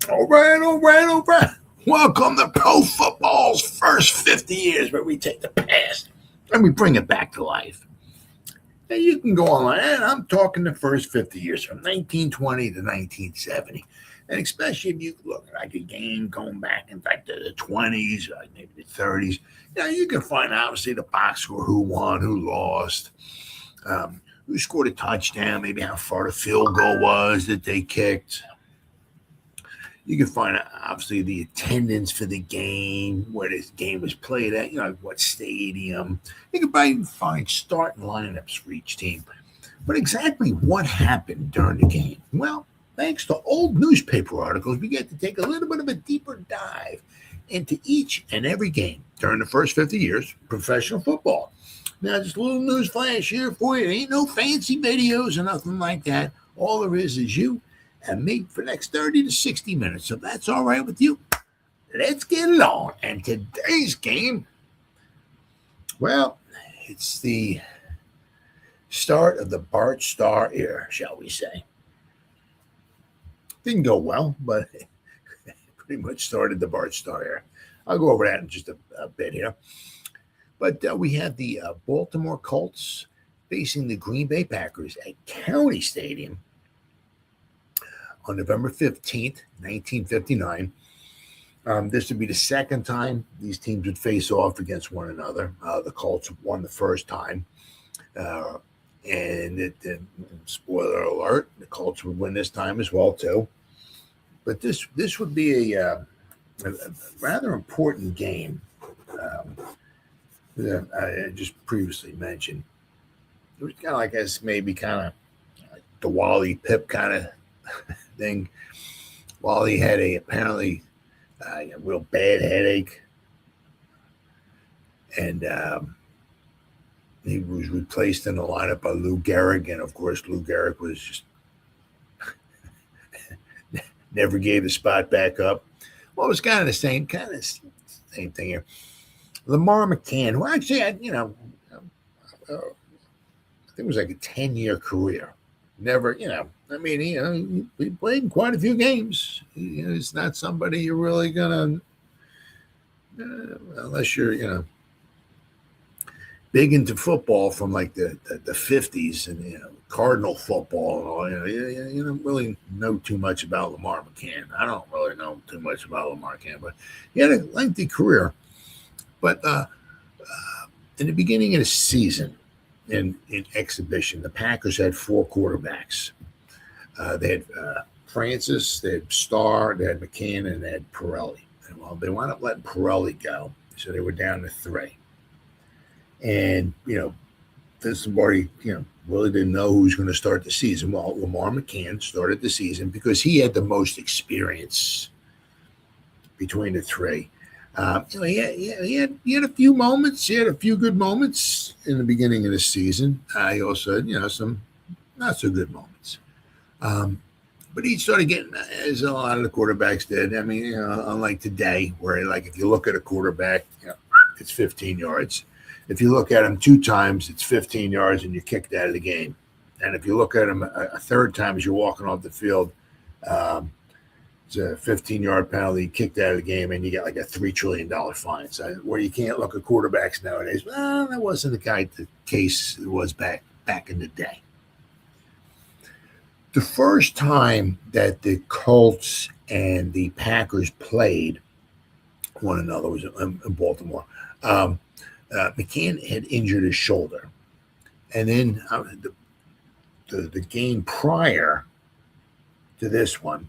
All right, all right, all right. Welcome to pro football's first 50 years, where we take the past and we bring it back to life. Now, you can go online, and I'm talking the first 50 years from 1920 to 1970. And especially if you look at like a game going back in fact to the 20s, maybe the 30s, you can find obviously the box score, who won, who lost, who scored a touchdown, maybe how far the field goal was that they kicked. You can find obviously the attendance for the game, where this game was played at, what stadium. You can probably find starting lineups for each team. But exactly what happened during the game? Well, thanks to old newspaper articles, we get to take a little bit of a deeper dive into each and every game during the first 50 years of professional football. Now, just a little news flash here for you. Ain't no fancy videos or nothing like that. All there is you and me for the next 30 to 60 minutes. So that's all right with you. Let's get it on. And today's game, well, it's the start of the Bart Starr era, shall we say. Didn't go well, but pretty much started the Bart Starr era. I'll go over that in just a bit here. But we have the Baltimore Colts facing the Green Bay Packers at County Stadium on November 15th, 1959. This would be the second time these teams would face off against one another. The Colts won the first time. And spoiler alert, the Colts would win this time as well, too. But this would be a rather important game that I just previously mentioned. It was kind of like like the Wally Pip kind of thing. Wally had apparently a real bad headache, and he was replaced in the lineup by Lou Gehrig, and of course Lou Gehrig was just never gave the spot back up. Well, it was kind of the same thing here. Lamar McCann, who actually had, I think it was like a 10-year career. Never, he played in quite a few games. He's not somebody you're really gonna, unless you're, big into football from like the 50s and Cardinal football and all. You don't really know too much about Lamar McCann. I don't really know too much about Lamar McCann, but he had a lengthy career. But in the beginning of the season, in exhibition, the Packers had four quarterbacks. They had Francis, they had Starr, they had McCann, and they had Pirelli. And well, they wound up letting Pirelli go, so they were down to three. And somebody really didn't know who was going to start the season. Well, Lamar McCann started the season because he had the most experience between the three. He had a few moments. He had a few good moments in the beginning of the season. He also had, some not so good moments. But he started getting, as a lot of the quarterbacks did. I mean, unlike today, where like if you look at a quarterback, it's 15 yards. If you look at him two times, it's 15 yards and you're kicked out of the game. And if you look at him a third time as you're walking off the field, it's a 15-yard penalty, kicked out of the game, and you get like a $3 trillion fine. So where you can't look at quarterbacks nowadays, well, that wasn't the case it was back in the day. The first time that the Colts and the Packers played one another was in Baltimore. McCann had injured his shoulder. And then the game prior to this one,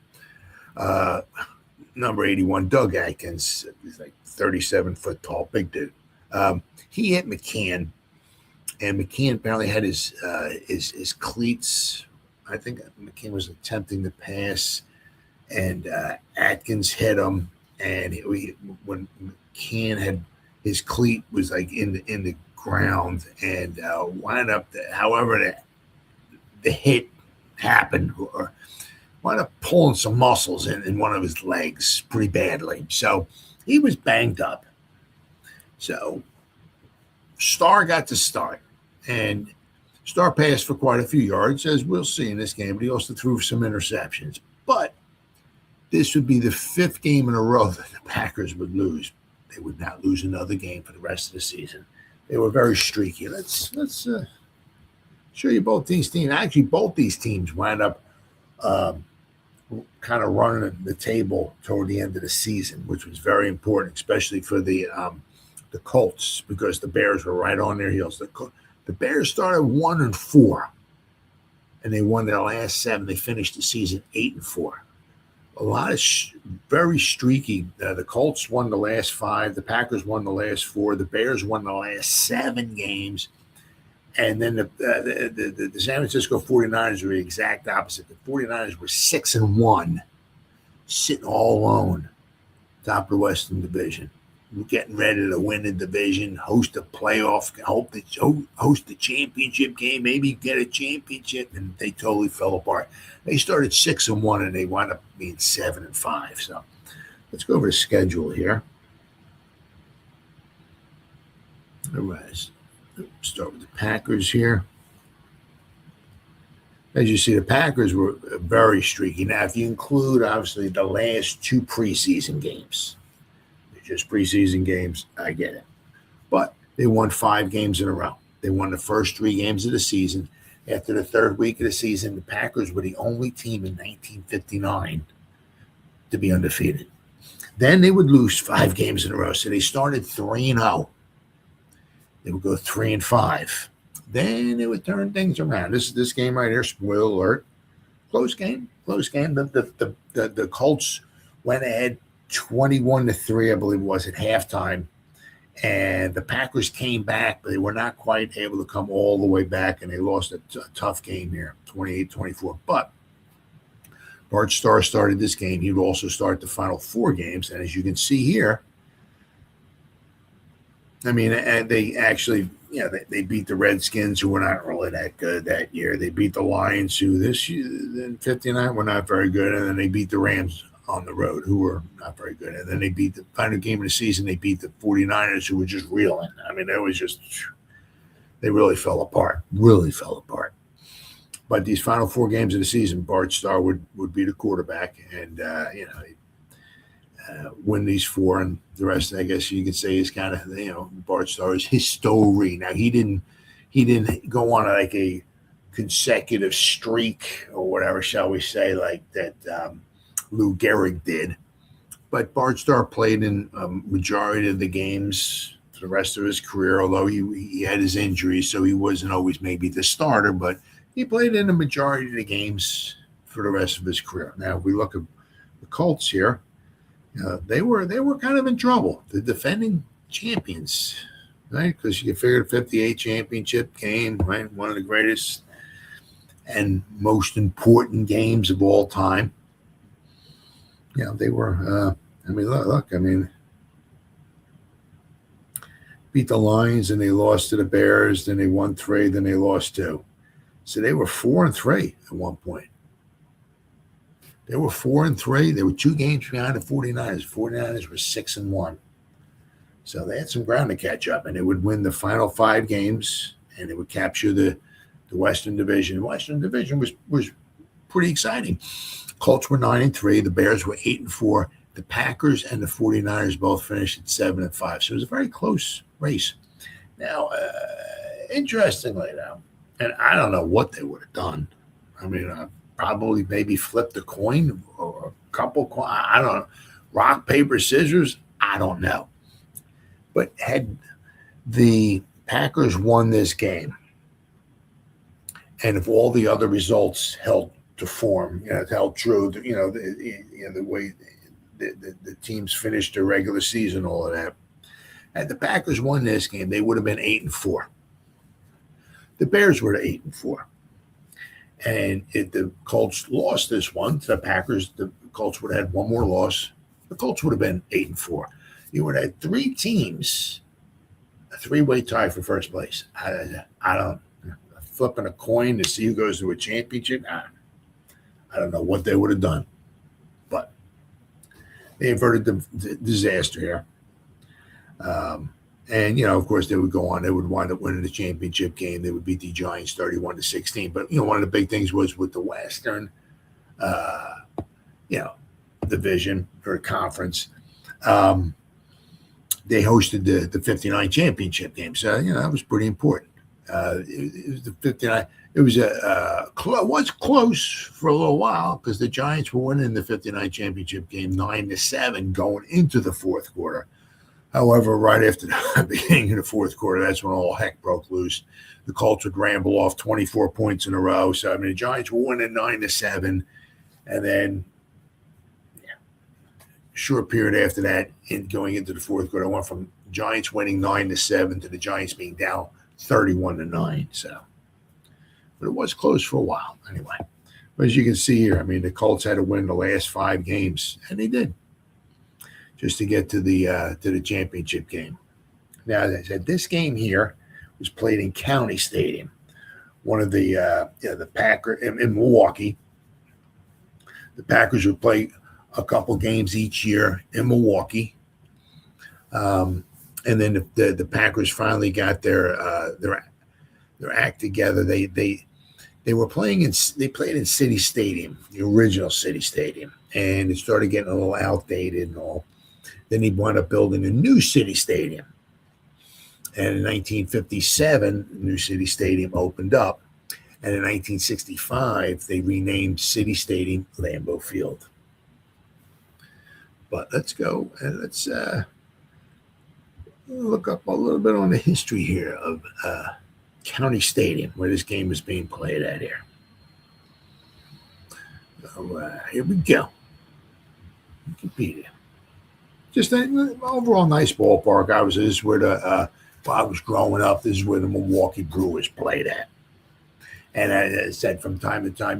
number 81, Doug Atkins, he's like 37 foot tall, big dude. He hit McCann, and McCann apparently had his cleats. I think McCann was attempting to pass, and Atkins hit him. And when McCann had his cleat was like in the ground, and wound up. However, the hit happened, or wound up pulling some muscles in one of his legs pretty badly. So he was banged up. So Starr got to start, and Starr passed for quite a few yards, as we'll see in this game, but he also threw some interceptions. But this would be the 5th game in a row that the Packers would lose. They would not lose another game for the rest of the season. They were very streaky. Let's show you both these teams. Actually, both these teams wound up kind of running the table toward the end of the season, which was very important, especially for the Colts, because the Bears were right on their heels. The Bears started 1-4, and they won their last 7. They finished the season 8-4. A lot of very streaky. The Colts won the last 5. The Packers won the last 4. The Bears won the last 7 games. And then the San Francisco 49ers were the exact opposite. The 49ers were 6-1, sitting all alone, top of the Western Division. We're getting ready to win the division, host a playoff, host the championship game, maybe get a championship, and they totally fell apart. They started 6-1, and they wound up being 7-5. So let's go over the schedule here. All right. Start with the Packers here. As you see, the Packers were very streaky. Now, if you include, obviously, the last 2 preseason games, they're just preseason games, I get it. But they won 5 games in a row. They won the first 3 games of the season. After the 3rd week of the season, the Packers were the only team in 1959 to be undefeated. Then they would lose 5 games in a row. So they started 3-0. They would go 3-5. Then they would turn things around. This game right here, spoiler alert, close game. The Colts went ahead 21-3, I believe it was, at halftime. And the Packers came back, but they were not quite able to come all the way back, and they lost a tough game here, 28-24. But Bart Starr started this game. He would also start the final 4 games. And as you can see here, I mean, and they actually, they beat the Redskins, who were not really that good that year. They beat the Lions, who this year in 59 were not very good. And then they beat the Rams on the road, who were not very good. And then they beat the final game of the season. They beat the 49ers, who were just reeling. I mean, they really fell apart, But these final 4 games of the season, Bart Starr would be the quarterback. And, win these 4, and the rest, I guess you could say, is kind of, Bart Starr's history. Now, he didn't go on like a consecutive streak or whatever, shall we say, like that Lou Gehrig did. But Bart Starr played in a majority of the games for the rest of his career, although he had his injuries, so he wasn't always maybe the starter, but he played in the majority of the games for the rest of his career. Now, if we look at the Colts here, they were kind of in trouble. The defending champions, right? Because you figure the 58 championship game, right? One of the greatest and most important games of all time. They were, beat the Lions and they lost to the Bears, then they won 3, then they lost 2. So they were 4-3 at one point. They were 4-3. They were 2 games behind the 49ers. 49ers were 6-1. So they had some ground to catch up, and they would win the final 5 games, and they would capture the Western Division. The Western Division was pretty exciting. Colts were 9-3. The Bears were 8-4. The Packers and the 49ers both finished at 7-5. So it was a very close race. Now, interestingly, now, and I don't know what they would have done. I mean, probably maybe flipped a coin or a couple coins. I don't know. Rock, paper, scissors. I don't know. But had the Packers won this game, and if all the other results held to form, held true, the way the teams finished their regular season, all of that, had the Packers won this game, they would have been 8-4. The Bears were 8-4. And if the Colts lost this one to the Colts would have had one more loss. The Colts would have been 8-4. You would have had 3 teams, a 3-way tie for first place. I don't, flipping a coin to see who goes to a championship. I don't know what they would have done, but they averted the disaster here. And, of course, they would go on. They would wind up winning the championship game. They would beat the Giants 31-16. But, one of the big things was with the Western, the subdivision or conference, they hosted the 59 championship game. So, that was pretty important. It was the 59. It was was close for a little while because the Giants were winning the 59 championship game 9-7 going into the fourth quarter. However, right after the beginning of the fourth quarter, that's when all heck broke loose. The Colts would ramble off 24 points in a row. So, the Giants were winning 9-7. And then, short period after that, going into the fourth quarter, I went from Giants winning 9-7 to the Giants being down 31-9. So, but it was close for a while anyway. But as you can see here, the Colts had to win the last 5 games, and they did, just to get to the championship game. Now, as I said, this game here was played in County Stadium, one of the Packers in Milwaukee. The Packers would play a couple games each year in Milwaukee, and then the Packers finally got their act together. They were playing they played in City Stadium, the original City Stadium, and it started getting a little outdated and all. Then he wound up building a new City Stadium, and in 1957, New City Stadium opened up, and in 1965 they renamed City Stadium Lambeau Field. But let's go and let's look up a little bit on the history here of County Stadium, where this game is being played at here. So here we go. Wikipedia. Just an overall nice ballpark. This is where while I was growing up, this is where the Milwaukee Brewers played at. And as I said, from time to time,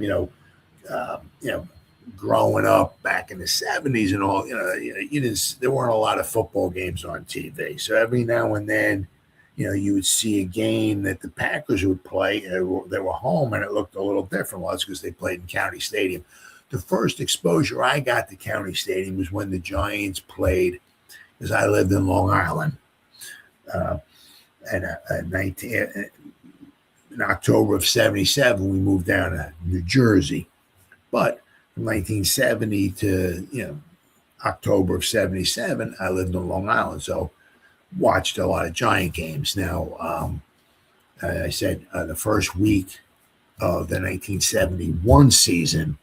growing up back in the 70s and all, there weren't a lot of football games on TV. So every now and then, you would see a game that the Packers would play. They were home, and it looked a little different. Well, it's because they played in County Stadium. The first exposure I got to County Stadium was when the Giants played, because I lived in Long Island. In October of 77, we moved down to New Jersey. But from 1970 to October of 77, I lived on Long Island, so watched a lot of Giant games. Now, I said the first week of the 1971 season,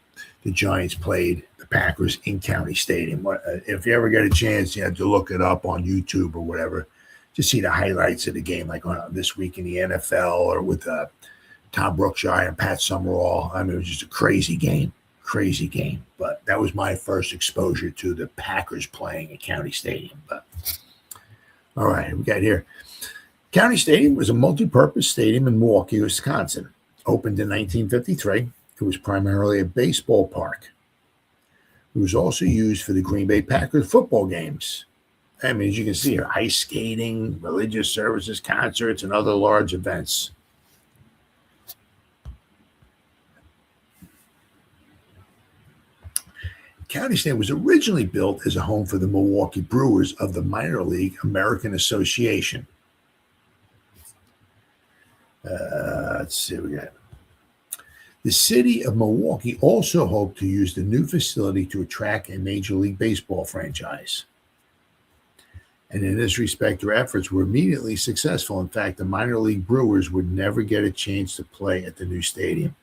the Giants played the Packers in County Stadium. If you ever get a chance, to look it up on YouTube or whatever, just see the highlights of the game, like on This Week in the NFL or with Tom Brookshire and Pat Summerall. It was just a crazy game. But that was my first exposure to the Packers playing at County Stadium. But all right, we got here. County Stadium was a multi-purpose stadium in Milwaukee, Wisconsin. Opened in 1953, it was primarily a baseball park. It was also used for the Green Bay Packers football games. As you can see here, ice skating, religious services, concerts, and other large events. County Stadium was originally built as a home for the Milwaukee Brewers of the minor league American Association. Let's see what we got. The city of Milwaukee also hoped to use the new facility to attract a Major League Baseball franchise. And in this respect, their efforts were immediately successful. In fact, the minor league Brewers would never get a chance to play at the new stadium.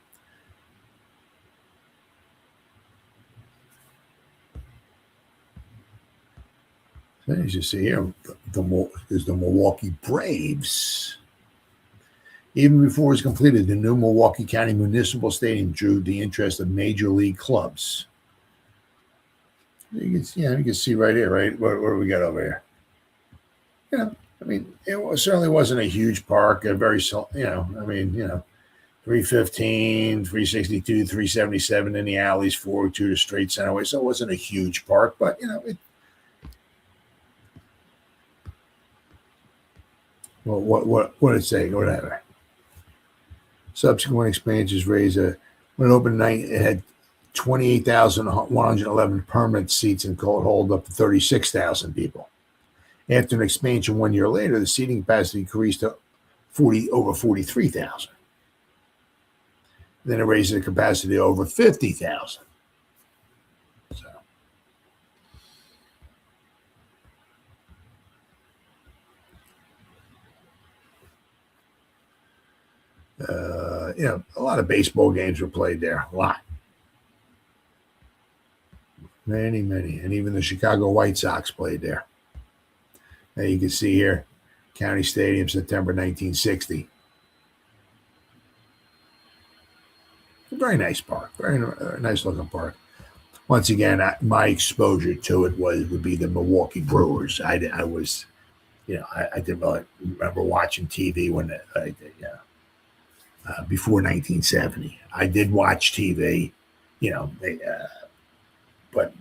As you see here, there's the Milwaukee Braves. Even before it was completed, the new Milwaukee County Municipal Stadium drew the interest of major league clubs. You can see right here, right? What do we got over here? It certainly wasn't a huge park. A very, 315, 362, 377 in the alleys, 402 to straight centerway. So it wasn't a huge park, but what did it say? Whatever. Subsequent expansions raised when it opened night, it had 28,111 permanent seats and could hold up to 36,000 people. After an expansion 1 year later, the seating capacity increased to over 43,000. Then it raised the capacity to over 50,000. So, a lot of baseball games were played there. A lot. Many, many. And even the Chicago White Sox played there. Now you can see here, County Stadium, September 1960. A very nice park. Very nice looking park. Once again, my exposure to it would be the Milwaukee Brewers. I was, I didn't really remember watching TV when before 1970. I did watch TV, but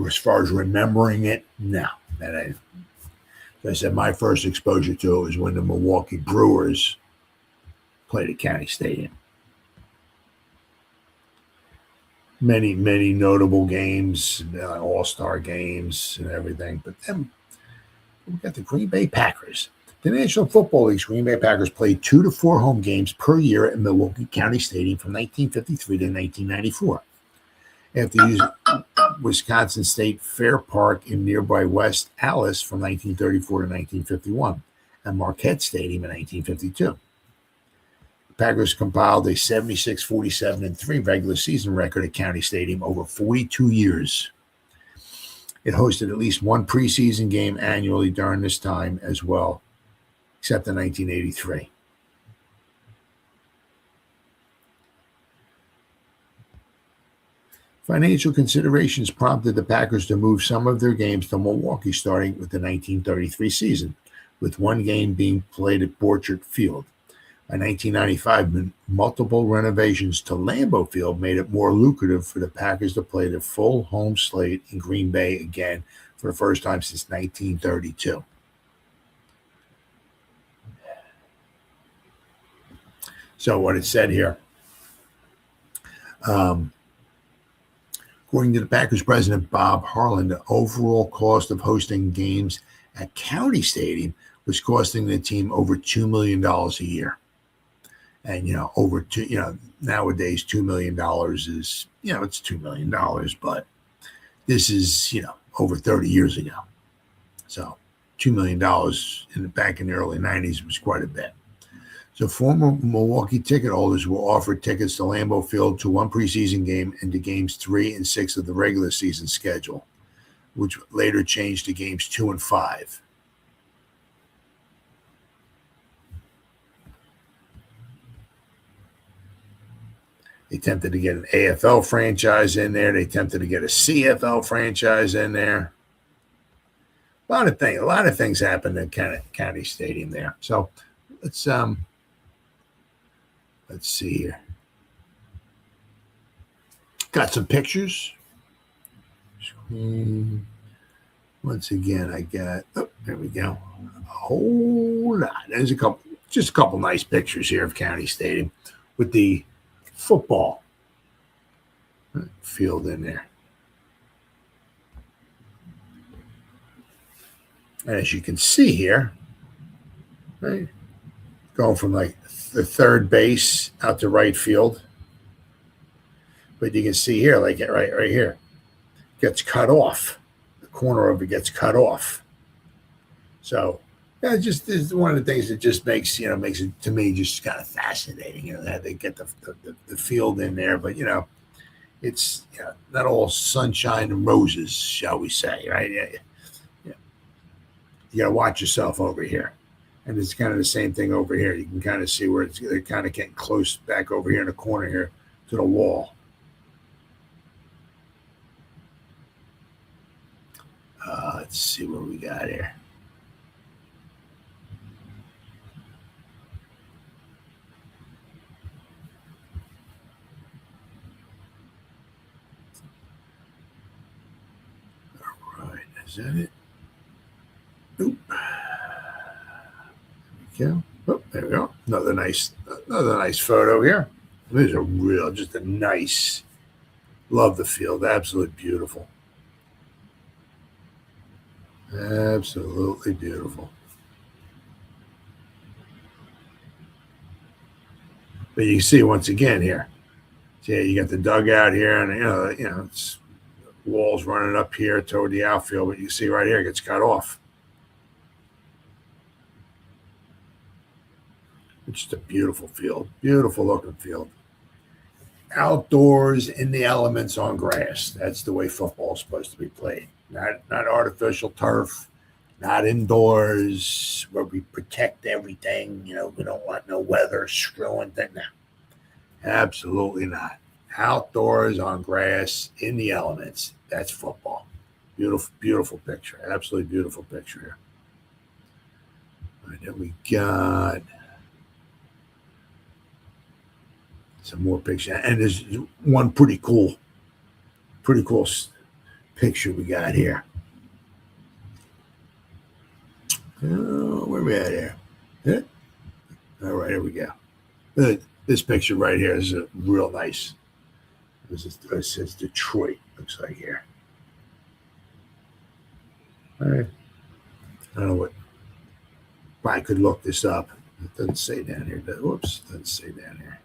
as far as remembering it, no. And as I said, my first exposure to it was when the Milwaukee Brewers played at County Stadium. Many, many notable games, all-star games and everything. But then we got the Green Bay Packers. The National Football League's Green Bay Packers played 2 to 4 home games per year at Milwaukee County Stadium from 1953 to 1994. After using Wisconsin State Fair Park in nearby West Allis from 1934 to 1951 and Marquette Stadium in 1952. Packers compiled a 76-47-3 regular season record at County Stadium over 42 years. It hosted at least one preseason game annually during this time as well, except in 1983. Financial considerations prompted the Packers to move some of their games to Milwaukee starting with the 1933 season, with one game being played at Borchert Field. By 1995, multiple renovations to Lambeau Field made it more lucrative for the Packers to play their full home slate in Green Bay again for the first time since 1932. So what it said here, according to the Packers president, Bob Harlan, the overall cost of hosting games at County Stadium was costing the team over $2 million a year. And, nowadays $2 million is, it's $2 million, but this is, over 30 years ago. So $2 million back in the early 90s was quite a bit. So former Milwaukee ticket holders were offered tickets to Lambeau Field to one preseason game and to games 3 and 6 of the regular season schedule, which later changed to games 2 and 5. They attempted to get an AFL franchise in there. They attempted to get a CFL franchise in there. A lot of things happened at County Stadium there. So let's see here. Got some pictures. Once again, I got. Oh, there we go. A whole lot. There's just a couple nice pictures here of County Stadium with the football field in there. As you can see here, right, going from like the third base out to right field. But you can see here, like right here, gets cut off. The corner of it gets cut off. So just is one of the things that just makes it to me just kind of fascinating. That they get the field in there, but it's not all sunshine and roses, shall we say, right? Yeah. You got to watch yourself over here, and it's kind of the same thing over here. You can kind of see where they're kind of getting close back over here in the corner here to the wall. Let's see what we got here. Is that it? Oop. There we go. Oh, there we go. Another nice photo here. These are just a nice. Love the field. Absolutely beautiful. Absolutely beautiful. But you can see once again here. See, you got the dugout here, and it's walls running up here toward the outfield, but you see right here it gets cut off. It's just a beautiful field, beautiful looking field. Outdoors in the elements on grass. That's the way football is supposed to be played. Not artificial turf, not indoors where we protect everything. We don't want no weather screwing things. No, absolutely not. Outdoors on grass in the elements. That's football. Beautiful, beautiful picture. Absolutely beautiful picture here. All right, then we got some more pictures, and there's one pretty cool picture we got here. Where are we at here? Yeah. All right, here we go. This picture right here is real nice. It says Detroit, looks like here. All right. I don't know what. I could look this up. It doesn't say down here. Whoops, it doesn't say down here.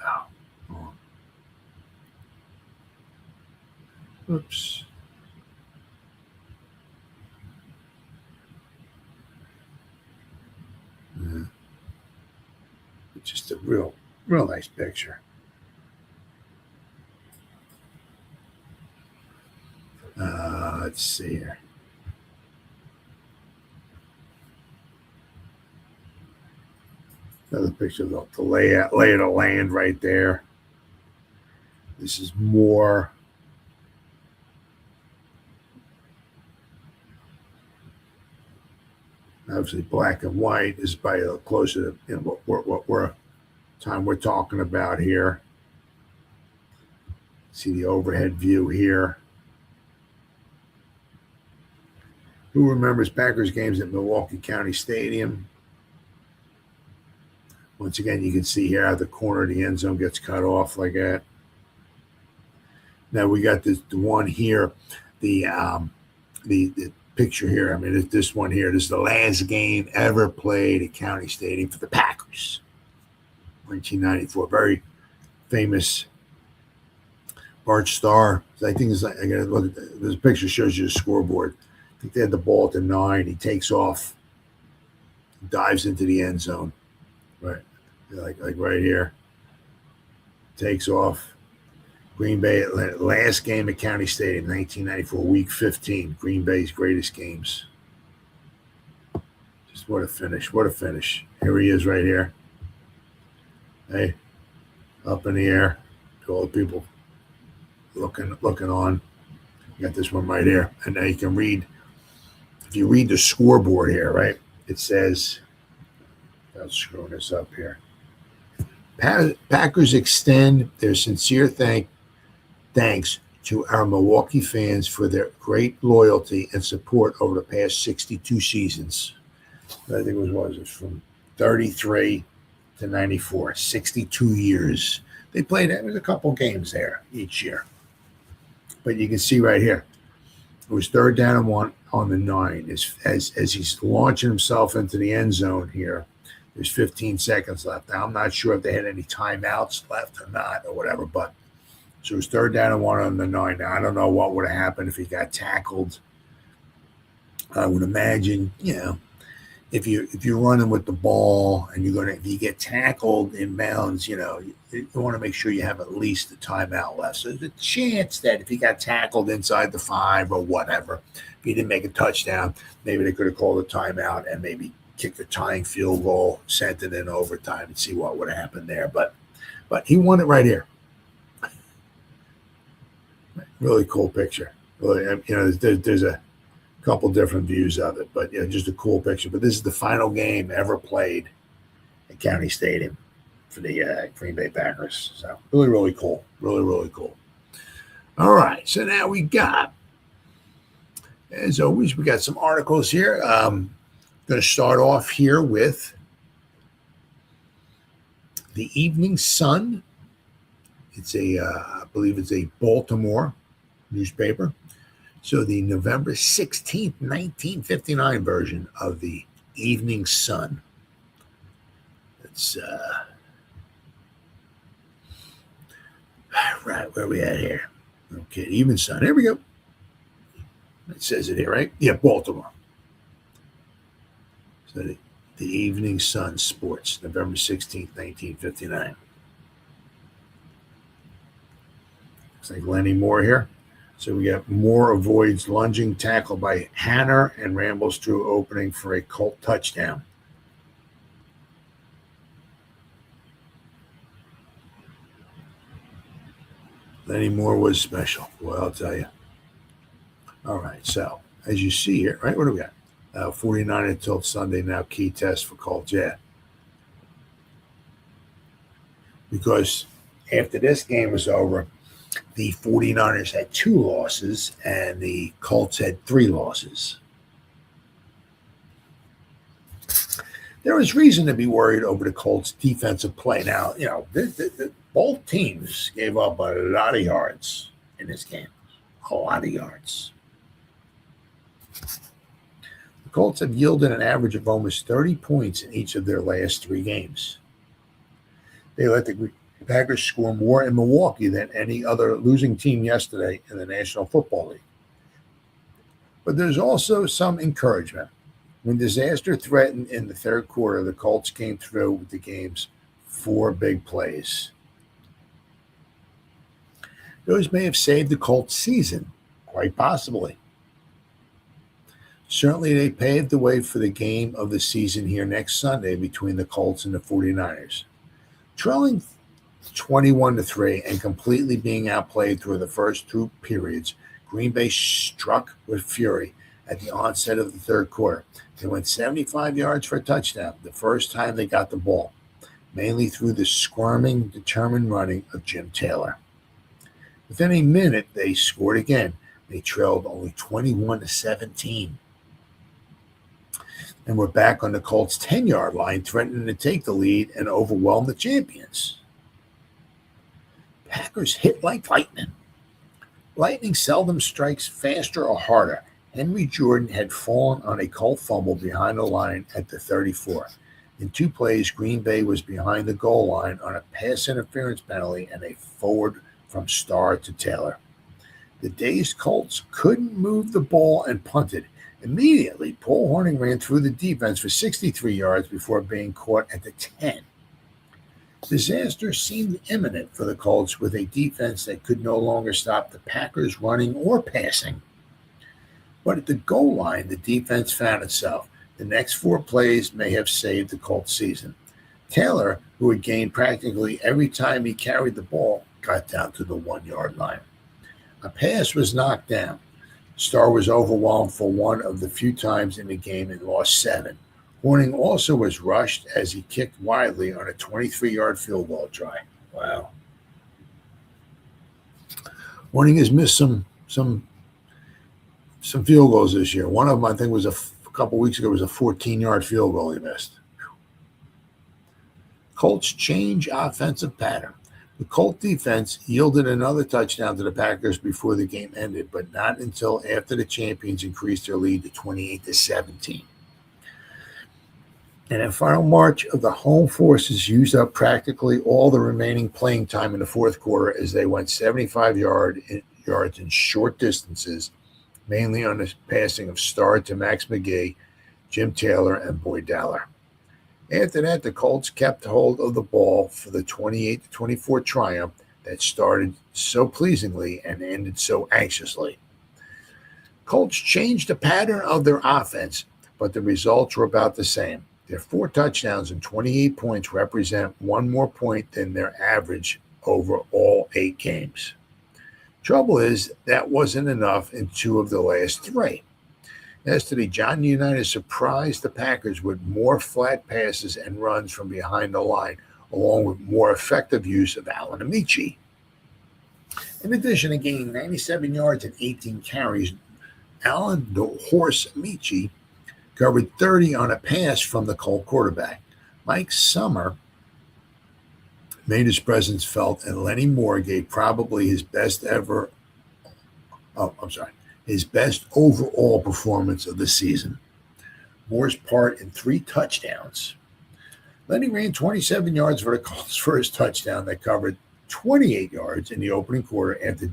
Oh. Oops. It's just a real nice picture. Let's see here. Another picture of the lay of the land right there. This is more. Obviously, black and white is probably closer to what we're talking about here. See the overhead view here. Who remembers Packers games at Milwaukee County Stadium? Once again, you can see here how the corner of the end zone gets cut off like that. Now we got the one here, the picture here. I mean, this one here. This is the last game ever played at County Stadium for the Packers. 1994. Very famous Bart Starr. I think it's like, I gotta look at this picture shows you the scoreboard. I think they had the ball at the 9. He takes off, dives into the end zone. Right. Like right here. Takes off. Green Bay, last game at County Stadium, 1994, week 15. Green Bay's greatest games. Just what a finish. What a finish. Here he is right here. Hey, up in the air. To all the people looking on. You got this one right here. And now you can read, if you read the scoreboard here, right, it says, I'm screwing this up here. Packers extend their sincere thanks to our Milwaukee fans for their great loyalty and support over the past 62 seasons. I think it was from 33 to 94, 62 years. They played a couple games there each year. But you can see right here, it was 3rd down and 1 on the 9. As he's launching himself into the end zone here, there's 15 seconds left. Now, I'm not sure if they had any timeouts left or not or whatever, but so it was 3rd down and 1 on the 9. Now, I don't know what would have happened if he got tackled. I would imagine, if you're running with the ball and if you get tackled in bounds, you want to make sure you have at least a timeout left. So there's a chance that if he got tackled inside the 5 or whatever, if he didn't make a touchdown, maybe they could have called a timeout and maybe kicked a tying field goal, sent it in overtime, and see what would have happened there. But he won it right here. Really cool picture. Really, there's a couple different views of it, but just a cool picture. But this is the final game ever played at County Stadium for the Green Bay Packers. So really, really cool. Really, really cool. All right, so now we got, as always, we got some articles here. Going to start off here with the Evening Sun. It's I believe it's a Baltimore newspaper. So the November 16th, 1959 version of the Evening Sun. It's right, where are we at here? Okay, Evening Sun. Here we go. It says it here, right? Yeah, Baltimore. So The Evening Sun Sports, November 16th, 1959. Looks like Lenny Moore here. So we got Moore avoids lunging tackle by Hanner and rambles through opening for a Colt touchdown. Lenny Moore was special. Well, I'll tell you. All right, so as you see here, right, what do we got? 49 until Sunday now, key test for Colts, yeah. Because after this game was over, the 49ers had 2 losses and the Colts had 3 losses. There was reason to be worried over the Colts' defensive play. Now, both teams gave up a lot of yards in this game. A lot of yards. The Colts have yielded an average of almost 30 points in each of their last 3 games. They let the Packers score more in Milwaukee than any other losing team yesterday in the National Football League. But there's also some encouragement. When disaster threatened in the third quarter, the Colts came through with the game's 4 big plays. Those may have saved the Colts' season, quite possibly. Certainly, they paved the way for the game of the season here next Sunday between the Colts and the 49ers. Trailing 21-3 and completely being outplayed through the first 2 periods, Green Bay struck with fury at the onset of the third quarter. They went 75 yards for a touchdown the first time they got the ball, mainly through the squirming, determined running of Jim Taylor. Within a minute, they scored again. They trailed only 21-17. And were back on the Colts' 10-yard line, threatening to take the lead and overwhelm the champions. Packers hit like lightning. Lightning seldom strikes faster or harder. Henry Jordan had fallen on a Colt fumble behind the line at the 34. In 2 plays, Green Bay was behind the goal line on a pass interference penalty and a forward from Starr to Taylor. The dazed Colts couldn't move the ball and punted. Immediately, Paul Hornung ran through the defense for 63 yards before being caught at the 10. Disaster seemed imminent for the Colts with a defense that could no longer stop the Packers running or passing. But at the goal line, the defense found itself. The next 4 plays may have saved the Colts' season. Taylor, who had gained practically every time he carried the ball, got down to the 1-yard line. A pass was knocked down. Starr was overwhelmed for one of the few times in the game and lost 7. Hornung also was rushed as he kicked widely on a 23-yard field goal try. Wow. Hornung has missed some field goals this year. One of them, I think, was a couple weeks ago, was a 14-yard field goal he missed. Colts change offensive pattern. The Colt defense yielded another touchdown to the Packers before the game ended, but not until after the champions increased their lead to 28-17. And a final march of the home forces used up practically all the remaining playing time in the fourth quarter as they went 75 yards in short distances, mainly on the passing of Starr to Max McGee, Jim Taylor, and Boyd Dowler. After that, the Colts kept hold of the ball for the 28-24 triumph that started so pleasingly and ended so anxiously. Colts changed the pattern of their offense, but the results were about the same. Their 4 touchdowns and 28 points represent 1 more point than their average over all 8 games. Trouble is, that wasn't enough in 2 of the last 3. Yesterday, John Unitas surprised the Packers with more flat passes and runs from behind the line, along with more effective use of Allen Amici. In addition to gaining 97 yards and 18 carries, Allen the Horse Amici covered 30 on a pass from the Colt quarterback. Mike Summer made his presence felt, and Lenny Moore gave probably his best overall performance of the season. Moore's part in 3 touchdowns. Lenny ran 27 yards for the Colts' first touchdown that covered 28 yards in the opening quarter after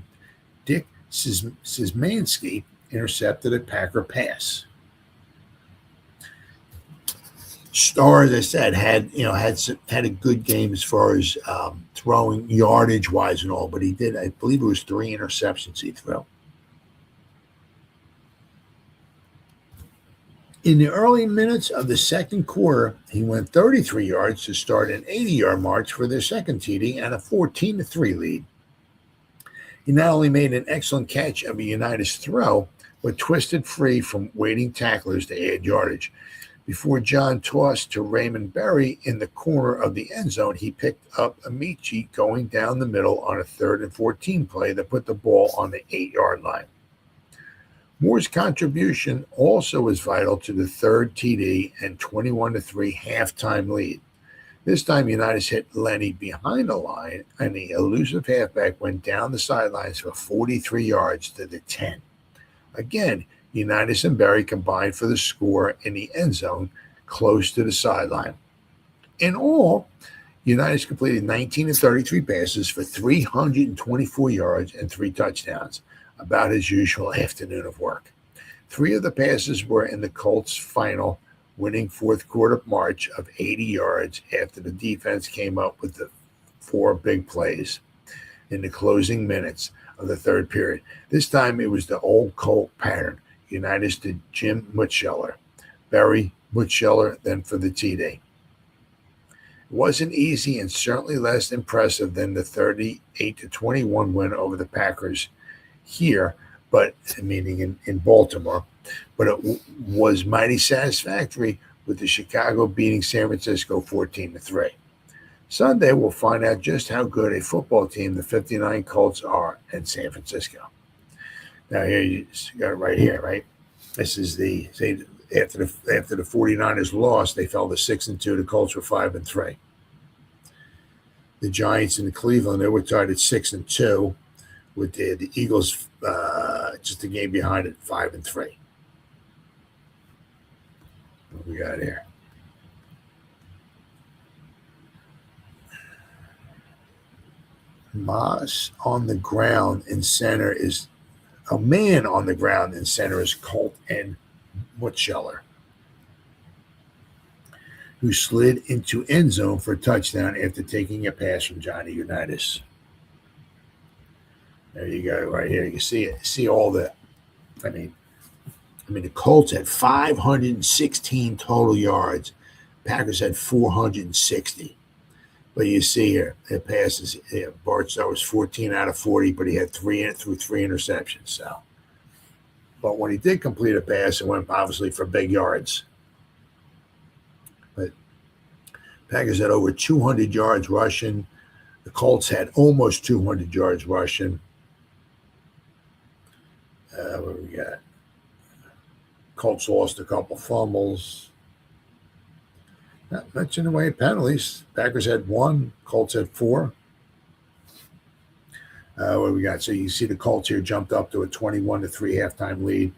Dick Szymanski intercepted a Packer pass. Starr, as I said, had a good game as far as throwing yardage wise and all, but he did, I believe it was 3 interceptions he threw. In the early minutes of the second quarter, he went 33 yards to start an 80-yard march for their second TD and a 14-3 lead. He not only made an excellent catch of a Unitas throw, but twisted free from waiting tacklers to add yardage. Before John tossed to Raymond Berry in the corner of the end zone, he picked up Amici going down the middle on a 3rd and 14 play that put the ball on the 8-yard line. Moore's contribution also was vital to the third TD and 21-3 halftime lead. This time, Unitas hit Lenny behind the line, and the elusive halfback went down the sidelines for 43 yards to the 10. Again, Unitas and Berry combined for the score in the end zone close to the sideline. In all, Unitas completed 19 of 33 passes for 324 yards and 3 touchdowns, about his usual afternoon of work. 3 of the passes were in the Colts' final winning fourth quarter march of 80 yards after the defense came up with the 4 big plays in the closing minutes of the third period. This time it was the old Colt pattern. Unitas to Jim Mutscheller, Berry, Mutscheller, then for the TD. It wasn't easy and certainly less impressive than the 38-21 win over the Packers here, but meaning in Baltimore, but it was mighty satisfactory with the Chicago beating San Francisco 14-3. Sunday, we'll find out just how good a football team the 59 Colts are in San Francisco. Now here you got it right here, right? This is after the 49ers lost, they fell to 6-2. The Colts were 5-3. The Giants and the Cleveland, they were tied at 6-2, with the Eagles just a game behind at 5-3. What we got here? Moss on the ground in center is a man on the ground in center is Colt and Mutscheller, who slid into end zone for a touchdown after taking a pass from Johnny Unitas. There you go, right here. You see it. See all the. I mean, the Colts had 516 total yards. Packers had 460. But you see here, their passes. Bart Starr was 14 out of 40, but he had 3 interceptions. So, but when he did complete a pass, it went obviously for big yards. But Packers had over 200 yards rushing. The Colts had almost 200 yards rushing. What we got? Colts lost a couple fumbles. Not much in the way of penalties. Packers had 1. Colts had 4. What we got? So you see the Colts here jumped up to a 21-3 halftime lead.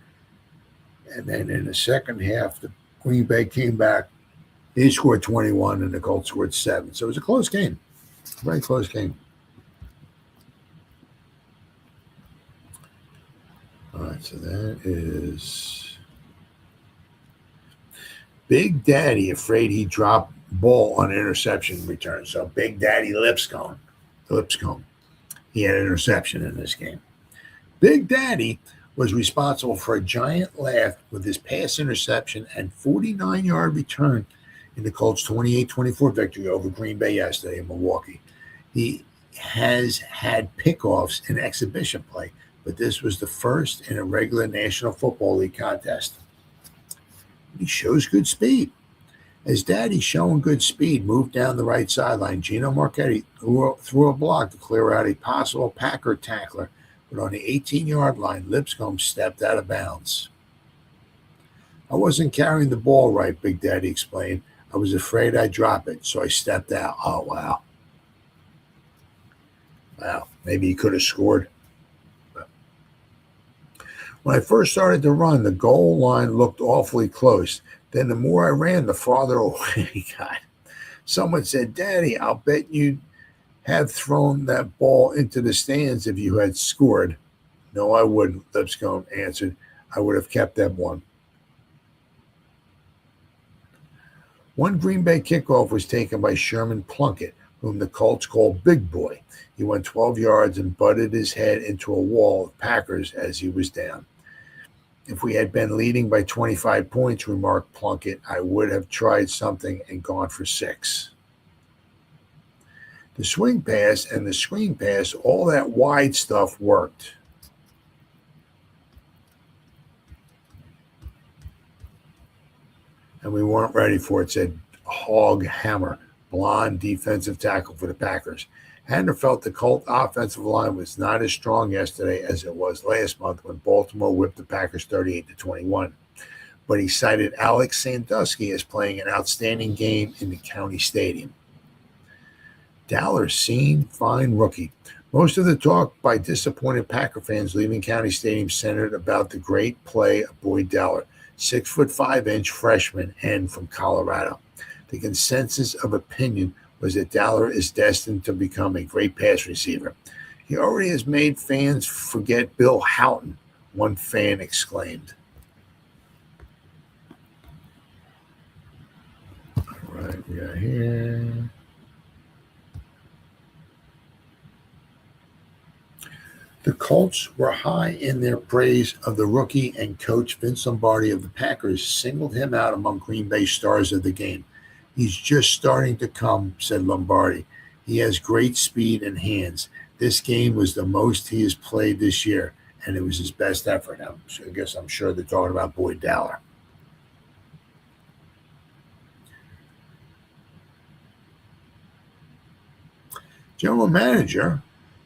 And then in the second half, the Green Bay came back. They scored 21 and the Colts scored 7. So it was a close game. Very close game. All right, so that is Big Daddy afraid he dropped ball on interception return. So Big Daddy Lipscomb, he had an interception in this game. Big Daddy was responsible for a giant laugh with his pass interception and 49-yard return in the Colts' 28-24 victory over Green Bay yesterday in Milwaukee. He has had pickoffs in exhibition play, but this was the first in a regular National Football League contest. He shows good speed. As Daddy showing good speed moved down the right sideline, Gino Marchetti threw a block to clear out a possible Packer tackler, but on the 18-yard line, Lipscomb stepped out of bounds. I wasn't carrying the ball right, Big Daddy explained. I was afraid I'd drop it, so I stepped out. Oh, wow. Wow, maybe he could have scored. When I first started to run, the goal line looked awfully close. Then the more I ran, the farther away I got. Someone said, Daddy, I'll bet you'd have thrown that ball into the stands if you had scored. No, I wouldn't, Lipscomb answered. I would have kept that one. One Green Bay kickoff was taken by Sherman Plunkett, whom the Colts called Big Boy. He went 12 yards and butted his head into a wall of Packers as he was down. If we had been leading by 25 points, remarked Plunkett, I would have tried something and gone for 6. The swing pass and the screen pass, all that wide stuff worked. And we weren't ready for it, said Hog Hammer, blonde defensive tackle for the Packers. Hammer felt the Colt offensive line was not as strong yesterday as it was last month when Baltimore whipped the Packers 38-21. But he cited Alex Sandusky as playing an outstanding game in the county stadium. Dowler, seen fine rookie. Most of the talk by disappointed Packer fans leaving County Stadium centered about the great play of Boyd Dowler, 6'5" freshman and from Colorado. The consensus of opinion was that Dowler is destined to become a great pass receiver. He already has made fans forget Bill Houghton, one fan exclaimed. All right, we got here. The Colts were high in their praise of the rookie, and coach Vince Lombardi of the Packers singled him out among Green Bay stars of the game. He's just starting to come, said Lombardi. He has great speed and hands. This game was the most he has played this year, and it was his best effort. I'm sure they're talking about Boyd Dowler. General Manager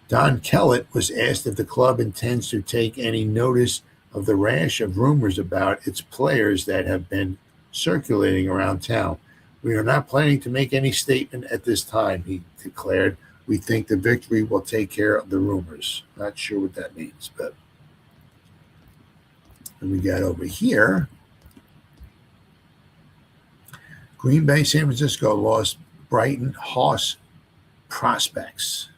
Don Kellett was asked if the club intends to take any notice of the rash of rumors about its players that have been circulating around town. We are not planning to make any statement at this time, he declared. We think the victory will take care of the rumors. Not sure what that means, but and we got over here. Green Bay, San Francisco lost Brighton Hoss prospects.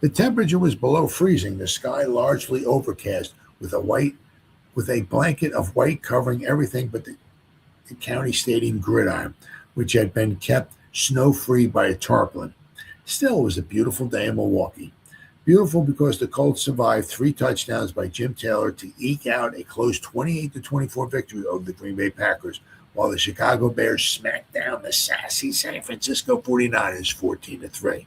The temperature was below freezing, the sky largely overcast, with a blanket of white covering everything but the county stadium gridiron, which had been kept snow-free by a tarpaulin. Still, it was a beautiful day in Milwaukee. Beautiful because the Colts survived 3 touchdowns by Jim Taylor to eke out a close 28-24 victory over the Green Bay Packers, while the Chicago Bears smacked down the sassy San Francisco 49ers 14-3.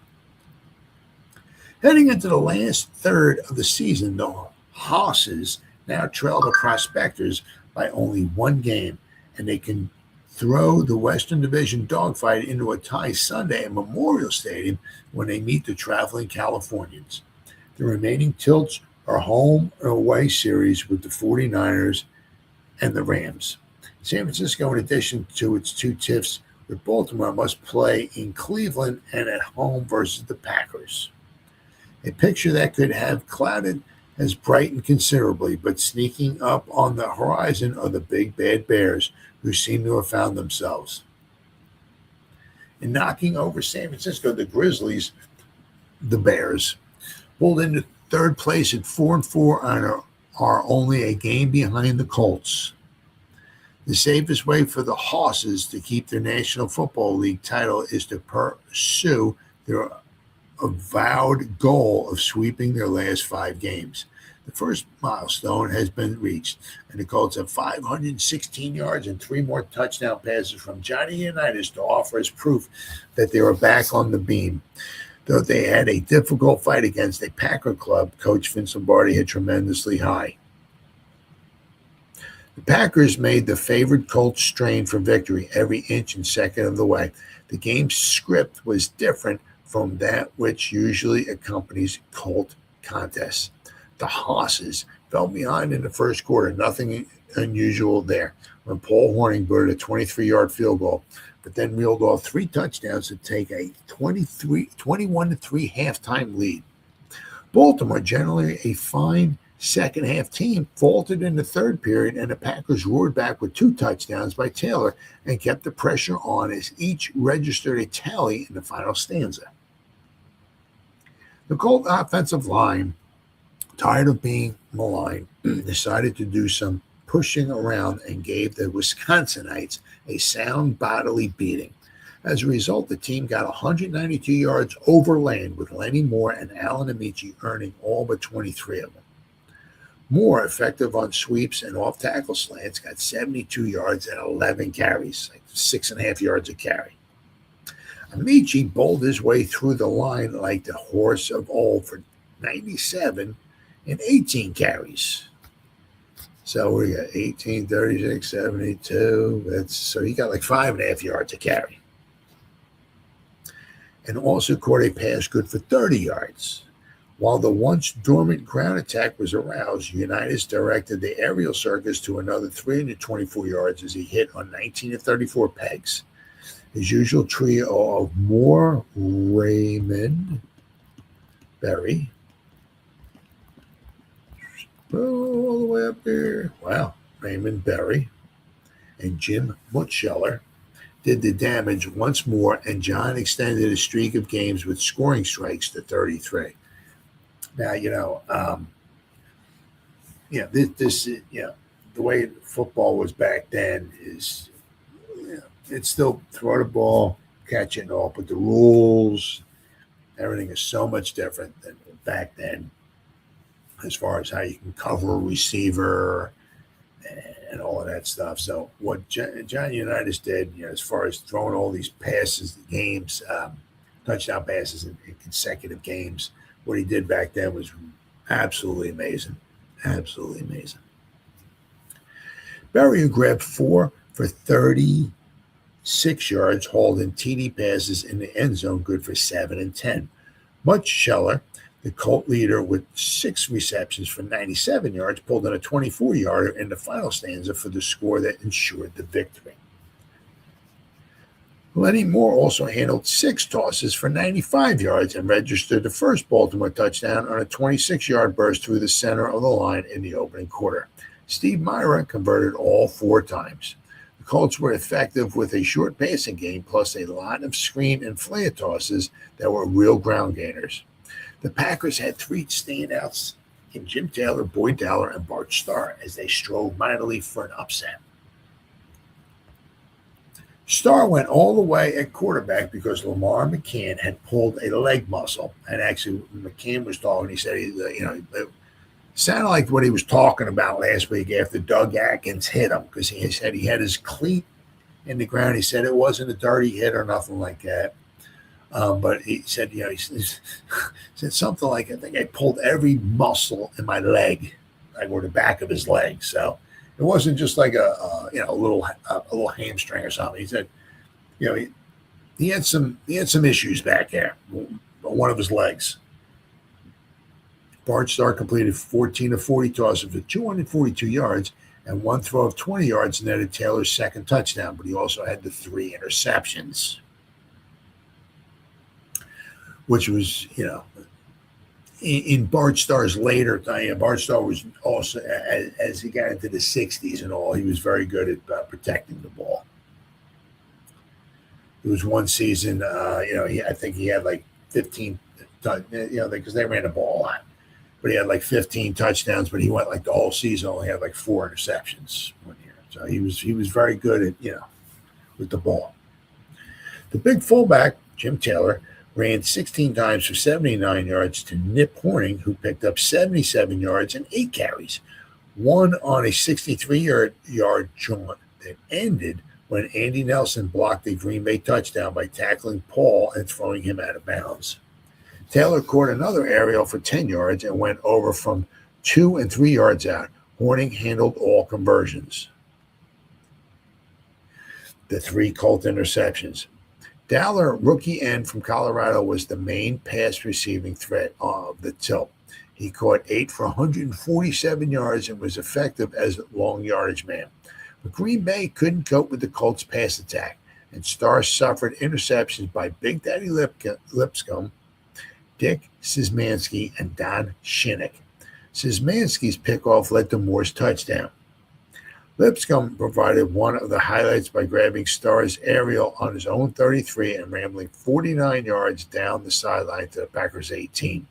Heading into the last third of the season, the Hosses now trail the Prospectors by only 1 game, and they can throw the Western Division dogfight into a tie Sunday at Memorial Stadium when they meet the traveling Californians. The remaining tilts are home and away series with the 49ers and the Rams. San Francisco, in addition to its 2 tiffs with Baltimore, must play in Cleveland and at home versus the Packers. A picture that could have clouded has brightened considerably, but sneaking up on the horizon are the big bad Bears, who seem to have found themselves. In knocking over San Francisco, the Grizzlies, the Bears, pulled into 3rd place at 4-4 and are only a game behind the Colts. The safest way for the Hosses to keep their National Football League title is to pursue their avowed goal of sweeping their last 5 games. The first milestone has been reached, and the Colts have 516 yards and 3 more touchdown passes from Johnny Unitas to offer as proof that they were back on the beam. Though they had a difficult fight against a Packer club, Coach Vince Lombardi hit tremendously high. The Packers made the favored Colts strain for victory every inch and second of the way. The game's script was different from that which usually accompanies Colt contests. The Hosses fell behind in the first quarter, nothing unusual there, when Paul Hornung burned a 23-yard field goal, but then reeled off 3 touchdowns to take a 21-3 halftime lead. Baltimore, generally a fine second-half team, faltered in the 3rd period, and the Packers roared back with 2 touchdowns by Taylor and kept the pressure on as each registered a tally in the final stanza. The Colt offensive line, tired of being maligned, decided to do some pushing around and gave the Wisconsinites a sound bodily beating. As a result, the team got 192 yards overland, with Lenny Moore and Alan Amici earning all but 23 of them. Moore, effective on sweeps and off-tackle slants, got 72 yards and 11 carries, like 6.5 yards a carry. Amici bowled his way through the line like the horse of old for 97 and 18 carries. So we got 18, 36, 72. So he got like 5.5 yards a carry. And also caught a pass good for 30 yards. While the once dormant ground attack was aroused, Unitas directed the aerial circus to another 324 yards as he hit on 19 of 34 pegs. His usual trio of Moore, Raymond, Berry, all the way up there. Wow, Raymond Berry and Jim Mutscheller did the damage once more, and John extended a streak of games with scoring strikes to 33. Now, the way football was back then is, it's still throw the ball, catch it and all, but the rules, everything is so much different than back then as far as how you can cover a receiver and all of that stuff. So what John Unitas did, as far as throwing all these passes, games, touchdown passes in consecutive games, what he did back then was absolutely amazing. Absolutely amazing. Berry grabbed 4 for 36 yards, hauled in TD passes in the end zone, good for 7 and 10. Mutscheller, the Colt leader with 6 receptions for 97 yards, pulled in a 24-yarder in the final stanza for the score that ensured the victory. Lenny Moore also handled 6 tosses for 95 yards and registered the first Baltimore touchdown on a 26-yard burst through the center of the line in the opening quarter. Steve Myra converted all 4 times. The Colts were effective with a short passing game plus a lot of screen and flare tosses that were real ground gainers. The Packers had 3 standouts in Jim Taylor, Boyd Dowler, and Bart Starr as they strove mightily for an upset. Starr went all the way at quarterback because Lamar McCann had pulled a leg muscle. And actually, McCann was talking. He said, it sounded like what he was talking about last week after Doug Atkins hit him, because he said he had his cleat in the ground. He said it wasn't a dirty hit or nothing like that. But he said, he said something like, I think I pulled every muscle in my leg, or the back of his leg. So it wasn't just like a little hamstring or something. He said, he had some issues back there, one of his legs. Bart Starr completed 14 of 40 tosses for 242 yards and 1 throw of 20 yards netted Taylor's second touchdown, but he also had the 3 interceptions, which was, in Bart Starr's later time. Bart Starr was also, as he got into the 60s and all, he was very good at protecting the ball. There was one season, I think he had like 15, because they ran the ball a lot. But he had like 15 touchdowns, but he went like the whole season, only had like 4 interceptions one year. So he was very good at, with the ball. The big fullback, Jim Taylor, ran 16 times for 79 yards to Nip Horning, who picked up 77 yards and 8 carries, one on a 63-yard jaunt that ended when Andy Nelson blocked a Green Bay touchdown by tackling Paul and throwing him out of bounds. Taylor caught another aerial for 10 yards and went over from 2 and 3 yards out. Horning handled all conversions. The 3 Colt interceptions. Dowler, rookie end from Colorado, was the main pass receiving threat of the tilt. He caught 8 for 147 yards and was effective as a long yardage man. But Green Bay couldn't cope with the Colts' pass attack, and Starr suffered interceptions by Big Daddy Lipscomb, Dick Szymanski, and Don Shinnick. Szymanski's pickoff led to Moore's touchdown. Lipscomb provided one of the highlights by grabbing Starr's aerial on his own 33 and rambling 49 yards down the sideline to the Packers' 18.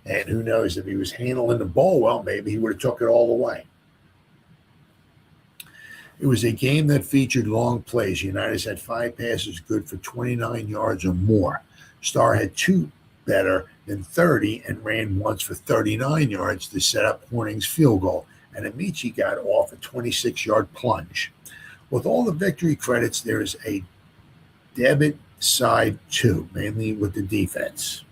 And who knows, if he was handling the ball well, maybe he would have took it all the way. It was a game that featured long plays. Unitas had 5 passes good for 29 yards or more. Starr had 2 better than 30 and ran once for 39 yards to set up Horning's field goal, and Amici got off a 26-yard plunge. With all the victory credits, there is a debit side too, mainly with the defense.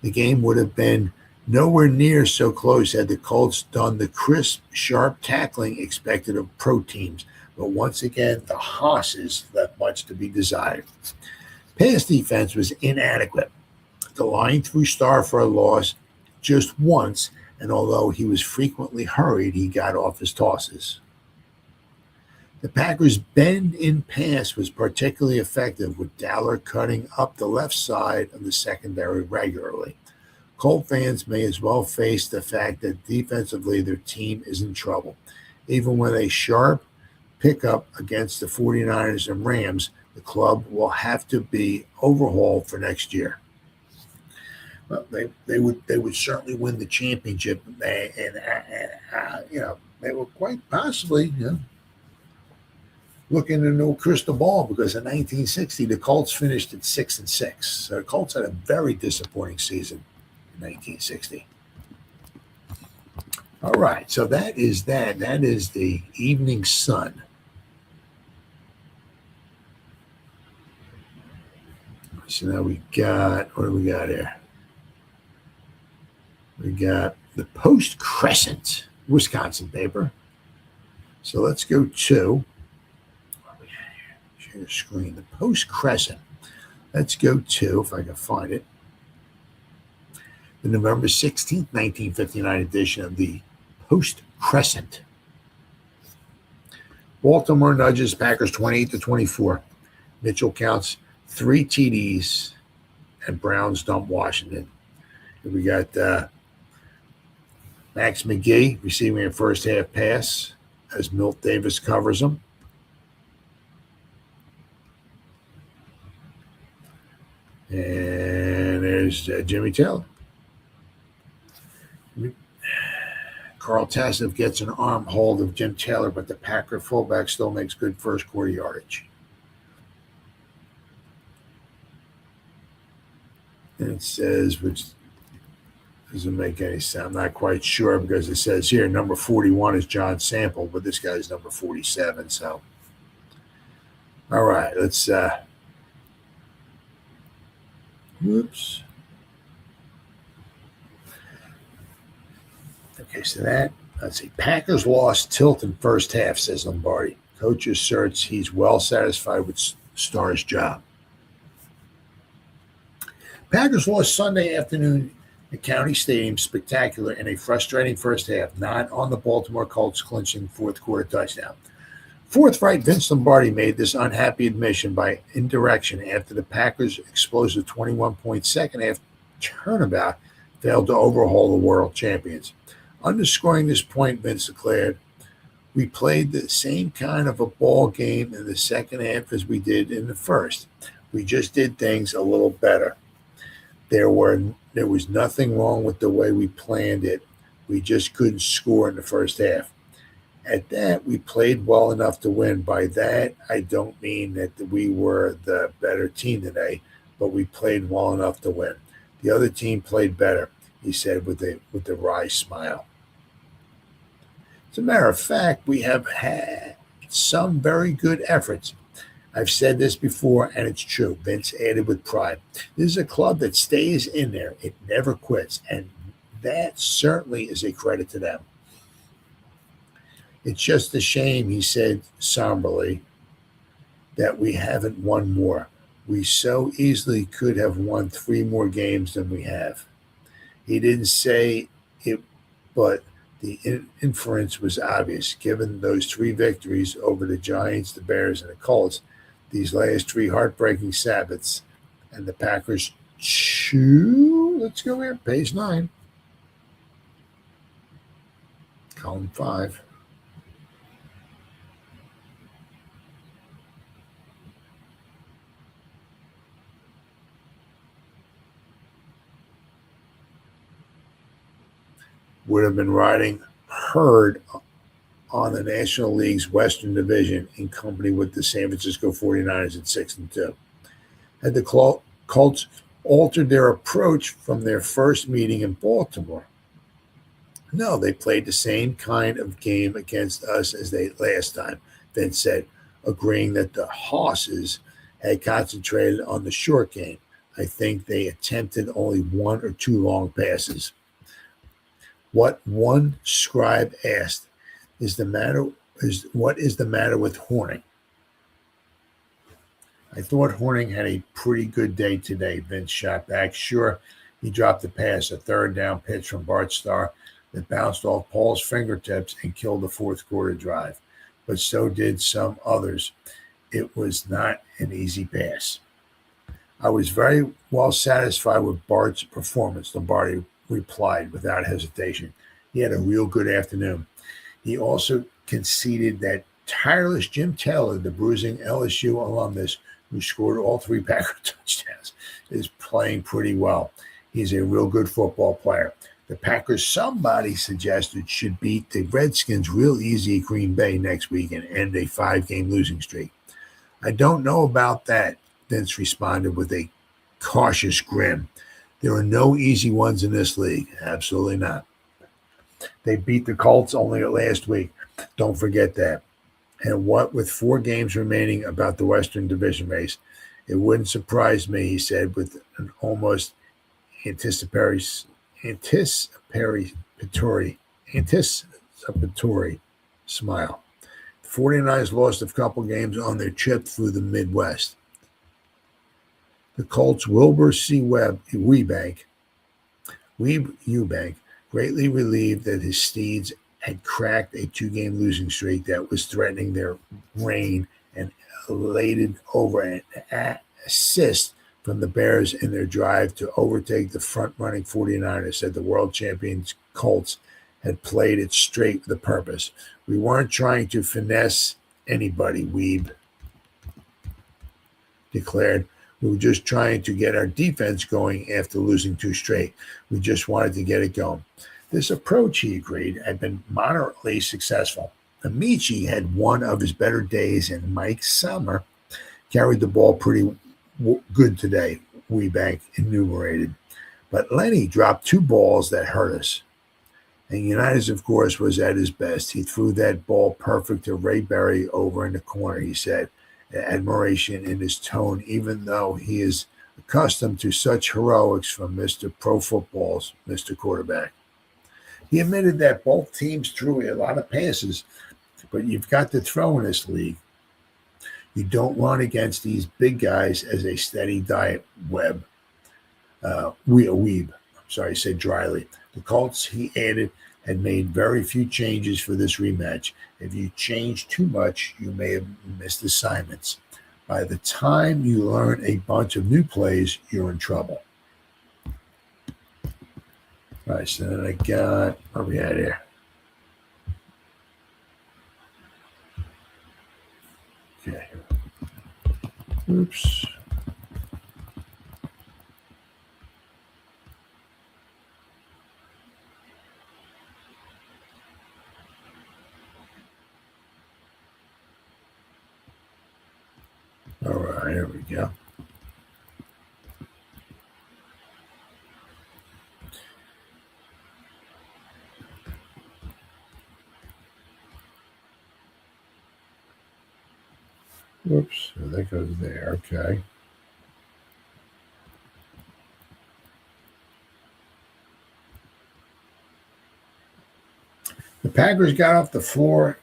The game would have been nowhere near so close had the Colts done the crisp, sharp tackling expected of pro teams, but once again, the Hosses left much to be desired. Pass defense was inadequate. The line threw Starr for a loss just once, and although he was frequently hurried, he got off his tosses. The Packers' bend in pass was particularly effective, with Dowler cutting up the left side of the secondary regularly. Colt fans may as well face the fact that defensively their team is in trouble. Even with a sharp pickup against the 49ers and Rams, the club will have to be overhauled for next year. Well, they would certainly win the championship, and they were quite possibly looking into a crystal ball, because in 1960 the Colts finished at 6-6. So the Colts had a very disappointing season in 1960. All right, so that is that. That is the Evening Sun. So now we got, what do we got here? We got the Post Crescent, Wisconsin paper. So let's go to, what we got here? Share screen. The Post Crescent. Let's go to, if I can find it, the November 16th, 1959 edition of the Post Crescent. Baltimore nudges Packers 28-24. Mitchell counts 3 TDs, and Browns dump Washington. Here we got Max McGee receiving a first half pass as Milt Davis covers him. And there's Jimmy Taylor. Carl Tassif gets an arm hold of Jim Taylor, but the Packer fullback still makes good first quarter yardage. And it says, which doesn't make any sense. I'm not quite sure, because it says here number 41 is John Sample, but this guy's number 47. So, all right, let's. Whoops. Okay, so let's see. Packers lost tilt in first half, says Lombardi. Coach asserts he's well satisfied with Starr's job. Packers lost Sunday afternoon at County Stadium spectacular in a frustrating first half, not on the Baltimore Colts clinching fourth quarter touchdown. Forthright Vince Lombardi made this unhappy admission by indirection after the Packers' explosive 21-point second half turnabout failed to overhaul the world champions. Underscoring this point, Vince declared, "We played the same kind of a ball game in the second half as we did in the first. We just did things a little better. There was nothing wrong with the way we planned it. We just couldn't score in the first half. At that, we played well enough to win. By that, I don't mean that we were the better team today, but we played well enough to win. The other team played better," he said with a wry smile. As a matter of fact, we have had some very good efforts. I've said this before, and it's true. Vince added with pride. This is a club that stays in there. It never quits, and that certainly is a credit to them. It's just a shame, he said somberly, that we haven't won more. We so easily could have won 3 more games than we have. He didn't say it, but the inference was obvious. Given those 3 victories over the Giants, the Bears, and the Colts, these last 3 heartbreaking Sabbaths, and the Packers chew. Let's go here, page 9, column 5. Would have been riding herd on the National League's Western Division in company with the San Francisco 49ers at 6-2. Had the Colts altered their approach from their first meeting in Baltimore? No, they played the same kind of game against us as they last time, Vince said, agreeing that the Hosses had concentrated on the short game. I think they attempted only one or two long passes. What one scribe asked, what is the matter with Horning? I thought Horning had a pretty good day today, Vince shot back. Sure, he dropped a pass, a third down pitch from Bart Starr that bounced off Paul's fingertips and killed the fourth quarter drive. But so did some others. It was not an easy pass. I was very well satisfied with Bart's performance, Lombardi replied without hesitation. He had a real good afternoon. He also conceded that tireless Jim Taylor, the bruising LSU alumnus who scored all three Packer touchdowns, is playing pretty well. He's a real good football player. The Packers, somebody suggested, should beat the Redskins real easy at Green Bay next week and end a 5-game losing streak. I don't know about that, Vince responded with a cautious grin. There are no easy ones in this league. Absolutely not. They beat the Colts only last week. Don't forget that. And what with 4 games remaining about the Western Division race, it wouldn't surprise me, he said with an almost anticipatory smile. The 49ers lost a couple games on their trip through the Midwest. The Colts' Wilbur C. Eubank, greatly relieved that his Steeds had cracked a 2-game losing streak that was threatening their reign and elated over an assist from the Bears in their drive to overtake the front-running 49ers, said the world champions Colts had played it straight with a purpose. We weren't trying to finesse anybody, Weeb declared. We were just trying to get our defense going after losing 2 straight. We just wanted to get it going. This approach, he agreed, had been moderately successful. Amici had one of his better days, and Mike Summer carried the ball pretty good today, Eubank enumerated. But Lenny dropped 2 balls that hurt us. And Unitas, of course, was at his best. He threw that ball perfect to Ray Berry over in the corner, he said, admiration in his tone, even though he is accustomed to such heroics from Mr. Pro Football's Mr. Quarterback. He admitted that both teams threw a lot of passes, but you've got to throw in this league. You don't run against these big guys as a steady diet, Weeb. He said dryly. The Colts, he added, had made very few changes for this rematch. If you change too much, you may have missed assignments. By the time you learn a bunch of new plays, you're in trouble. All right, so then I got, what we had here? Okay. Oops. All right, here we go. Whoops, so that goes there, okay. The Packers got off the floor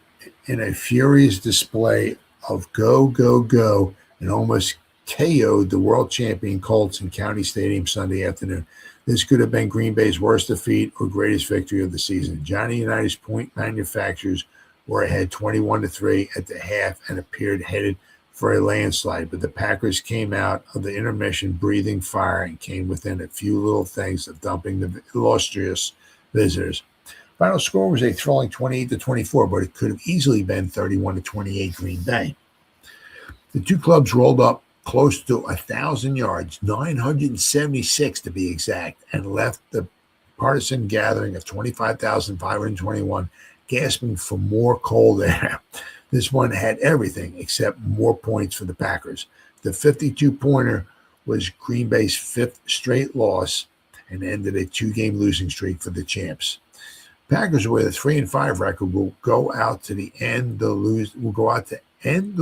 in a furious display of go, go, go, and almost KO'd the world champion Colts in County Stadium Sunday afternoon. This could have been Green Bay's worst defeat or greatest victory of the season. Johnny Unitas point manufacturers were ahead 21-3 at the half and appeared headed for a landslide, but the Packers came out of the intermission breathing fire and came within a few little things of dumping the illustrious visitors. Final score was a thrilling 28-24, but it could have easily been 31-28 Green Bay. The two clubs rolled up close to 1,000 yards, 976 to be exact, and left the partisan gathering of 25,521 gasping for more cold air. This one had everything except more points for the Packers. The 52-pointer was Green Bay's fifth straight loss and ended a 2-game losing streak for the champs. Packers with a 3-5 record will go out to end the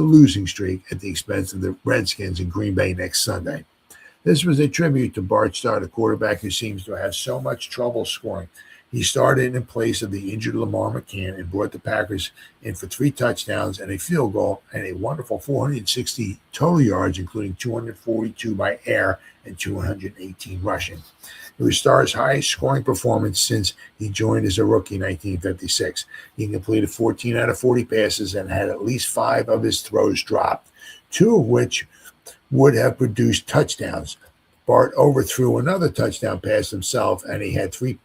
losing streak at the expense of the Redskins in Green Bay next Sunday. This was a tribute to Bart Starr, the quarterback who seems to have so much trouble scoring. He started in place of the injured Lamar McCann and brought the Packers in for 3 touchdowns and a field goal and a wonderful 460 total yards, including 242 by air and 218 rushing. It was Starr's highest scoring performance since he joined as a rookie in 1956. He completed 14 out of 40 passes and had at least 5 of his throws dropped, 2 of which would have produced touchdowns. Bart overthrew another touchdown pass himself, and he had 3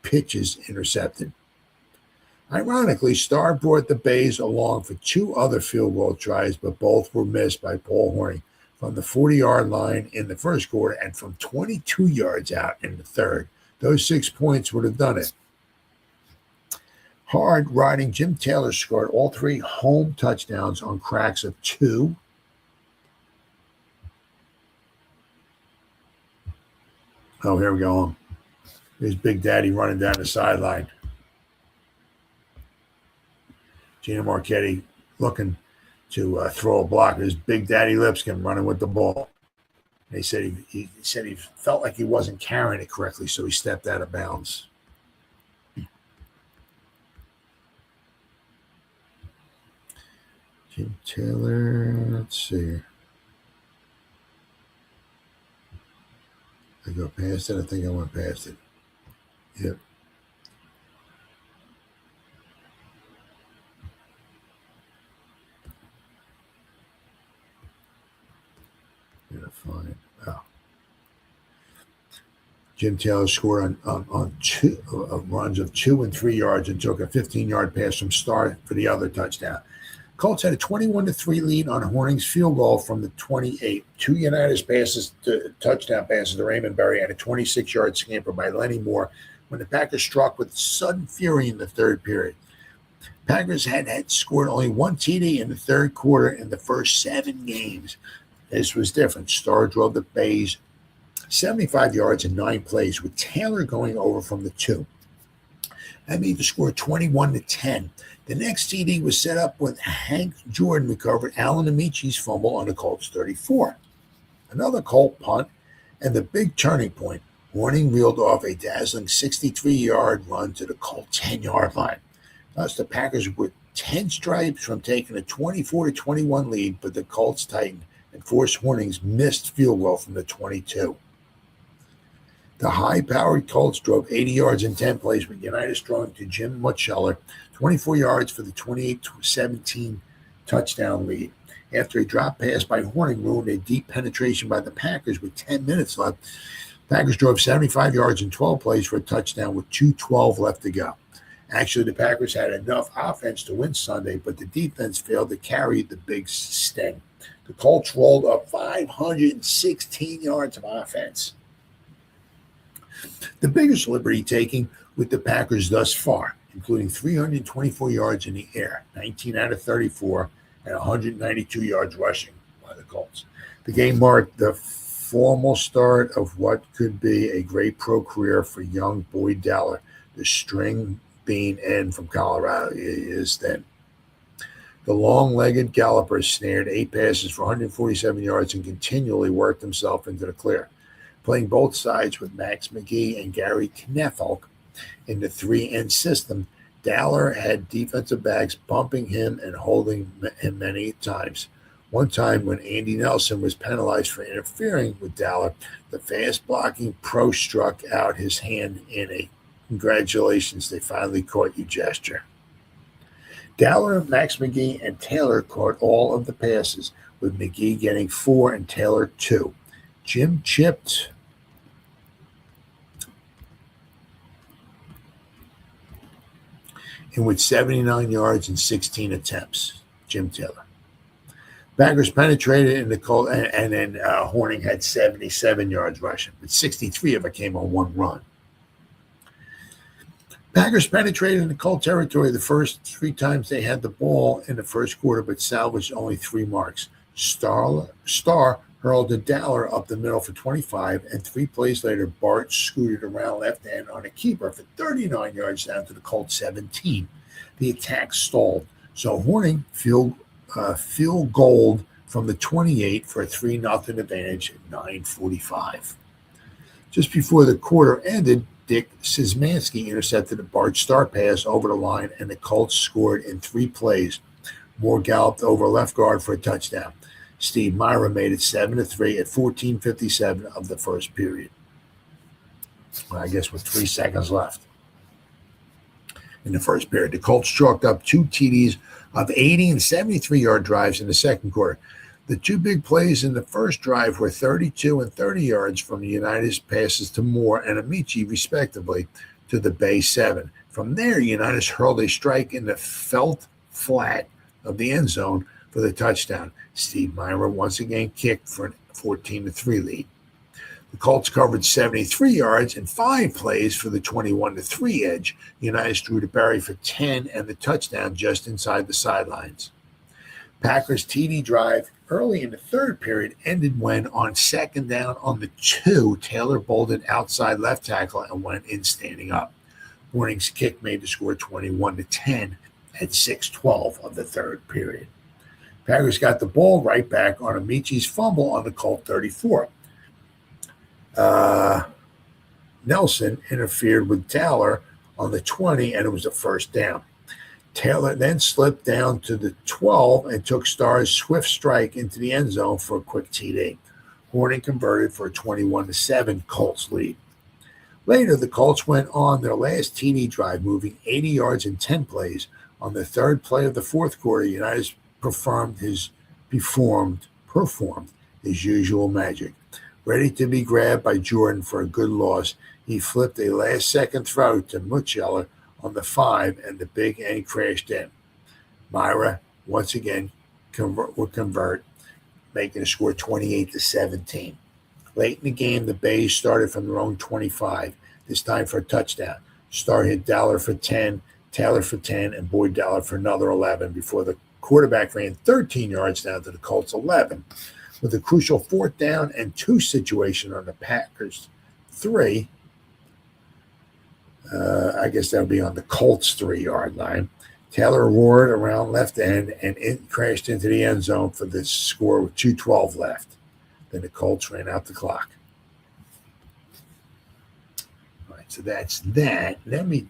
pitches intercepted. Ironically, Starr brought the Bays along for 2 other field goal tries, but both were missed by Paul Hornung from the 40-yard line in the first quarter and from 22 yards out in the third. Those 6 points would have done it. Hard-riding Jim Taylor scored all 3 home touchdowns on cracks of 2. Oh, here we go. Here's Big Daddy running down the sideline. Gino Marchetti looking to throw a block. There's Big Daddy Lipscomb running with the ball. They said he said he felt like he wasn't carrying it correctly, so he stepped out of bounds. Jim Taylor, let's see. I go past it. I think I went past it. Yep. Gotta find it. Oh. Jim Taylor scored on 2 runs of 2 and 3 yards and took a 15-yard pass from Starr for the other touchdown. Colts had a 21-3 lead on Hornung's field goal from the 28. 2 Unitas passes, touchdown passes to Raymond Berry, and a 26-yard scamper by Lenny Moore when the Packers struck with sudden fury in the third period. Packers had scored only 1 TD in the third quarter in the first 7 games. This was different. Starr drove the Bays 75 yards in 9 plays, with Taylor going over from the 2. That made the score 21-10. The next TD was set up when Hank Jordan recovered Alan Amici's fumble on the Colts 34. Another Colt punt, and the big turning point. Hornung reeled off a dazzling 63-yard run to the Colt 10-yard line. Thus, the Packers were 10 stripes from taking a 24-21 lead, but the Colts tightened and forced Hornung's missed field goal from the 22. The high-powered Colts drove 80 yards in 10 plays, with Unitas throwing to Jim Mutscheller 24 yards for the 28-17 touchdown lead. After a drop pass by Hornung ruined a deep penetration by the Packers with 10 minutes left, Packers drove 75 yards in 12 plays for a touchdown with 2:12 left to go. Actually, the Packers had enough offense to win Sunday, but the defense failed to carry the big sting. The Colts rolled up 516 yards of offense. The biggest liberty taking with the Packers thus far, including 324 yards in the air, 19 out of 34, and 192 yards rushing by the Colts. The game marked the formal start of what could be a great pro career for young Boyd Dowler, the string bean end from Colorado is then. The long-legged galloper snared 8 passes for 147 yards and continually worked himself into the clear. Playing both sides with Max McGee and Gary Kneffelk in the 3-end system, Dowler had defensive backs bumping him and holding him many times. One time when Andy Nelson was penalized for interfering with Dowler, the fast-blocking pro struck out his hand in a "congratulations, they finally caught you" gesture. Dowler, Max McGee, and Taylor caught all of the passes, with McGee getting 4 and Taylor 2. Jim chipped in with 79 yards and 16 attempts. Jim Taylor. Packers penetrated in the Colts, and then Hornung had 77 yards rushing, but 63 of it came on one run. Packers penetrated into Colt territory the first 3 times they had the ball in the first quarter, but salvaged only 3 marks. Starr hurled a Dowler up the middle for 25, and 3 plays later, Bart scooted around left end on a keeper for 39 yards down to the Colts 17. The attack stalled, so Horning field goal from the 28 for a 3-0 advantage at 9:45. Just before the quarter ended, Dick Szymanski intercepted a Bart Starr pass over the line, and the Colts scored in 3 plays. Moore galloped over left guard for a touchdown. Steve Myra made it 7-3 at 14:57 of the first period. I guess with 3 seconds left. In the first period, the Colts chalked up 2 TDs of 80 and 73-yard drives in the second quarter. The 2 big plays in the first drive were 32 and 30 yards from the United's passes to Moore and Amici, respectively, to the Bay 7. From there, United hurled a strike in the felt flat of the end zone for the touchdown. Steve Myra once again kicked for a 14-3 lead. The Colts covered 73 yards in 5 plays for the 21-3 edge. United threw to Barry for 10 and the touchdown just inside the sidelines. Packers' TD drive early in the third period ended when, on second down on the 2, Taylor bolted outside left tackle and went in standing up. Horning's kick made the score 21-10 at 6:12 of the third period. Packers got the ball right back on Amici's fumble on the Colt 34. Nelson interfered with Taylor on the 20, and it was a first down. Taylor then slipped down to the 12 and took Starr's swift strike into the end zone for a quick TD. Horning converted for a 21-7 Colts lead. Later, the Colts went on their last TD drive, moving 80 yards in 10 plays. On the third play of the fourth quarter, United performed his usual magic. Ready to be grabbed by Jordan for a good loss, he flipped a last-second throw to Mutcheller on the 5, and the big end crashed in. Myra once again would convert, making the score 28-17. Late in the game, the Bays started from their own 25, this time for a touchdown. Starr hit Dowler for 10, Taylor for 10, and Boyd Dowler for another 11 before the quarterback ran 13 yards down to the Colts 11. With a crucial 4th down and 2 situation on the Packers 3, I guess that would be on the Colts 3-yard line. Taylor roared around left end and crashed into the end zone for the score with 2:12 left. Then the Colts ran out the clock. All right, so that's that. Then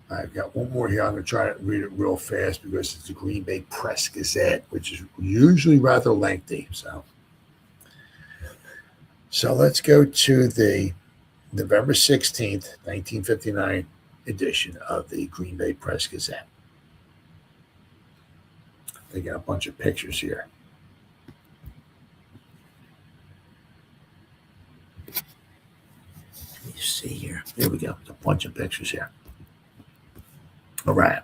I've got one more here. I'm going to try to read it real fast because it's the Green Bay Press-Gazette, which is usually rather lengthy. So let's go to the November 16th, 1959 edition of the Green Bay Press-Gazette. They got a bunch of pictures here. Let me see here. There we go. There's a bunch of pictures here. All right.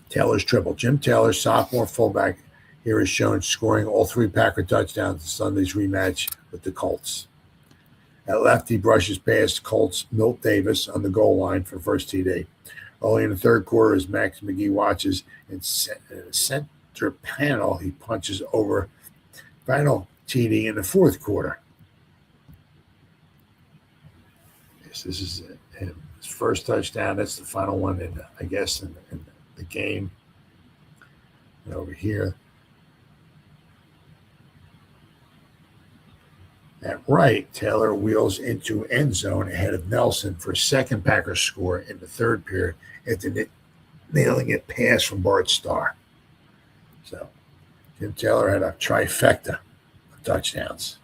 Taylor's triple. Jim Taylor, sophomore fullback, here is shown scoring all 3 Packer touchdowns in Sunday's rematch with the Colts. At left, he brushes past Colts Milt Davis on the goal line for first TD. Early in the third quarter, as Max McGee watches in the center panel, he punches over final TD in the fourth quarter. Yes, this is his first touchdown. That's the final one, in the game. And over here. At right, Taylor wheels into end zone ahead of Nelson for a second Packers score in the third period after nailing a pass from Bart Starr. So Jim Taylor had a trifecta of touchdowns.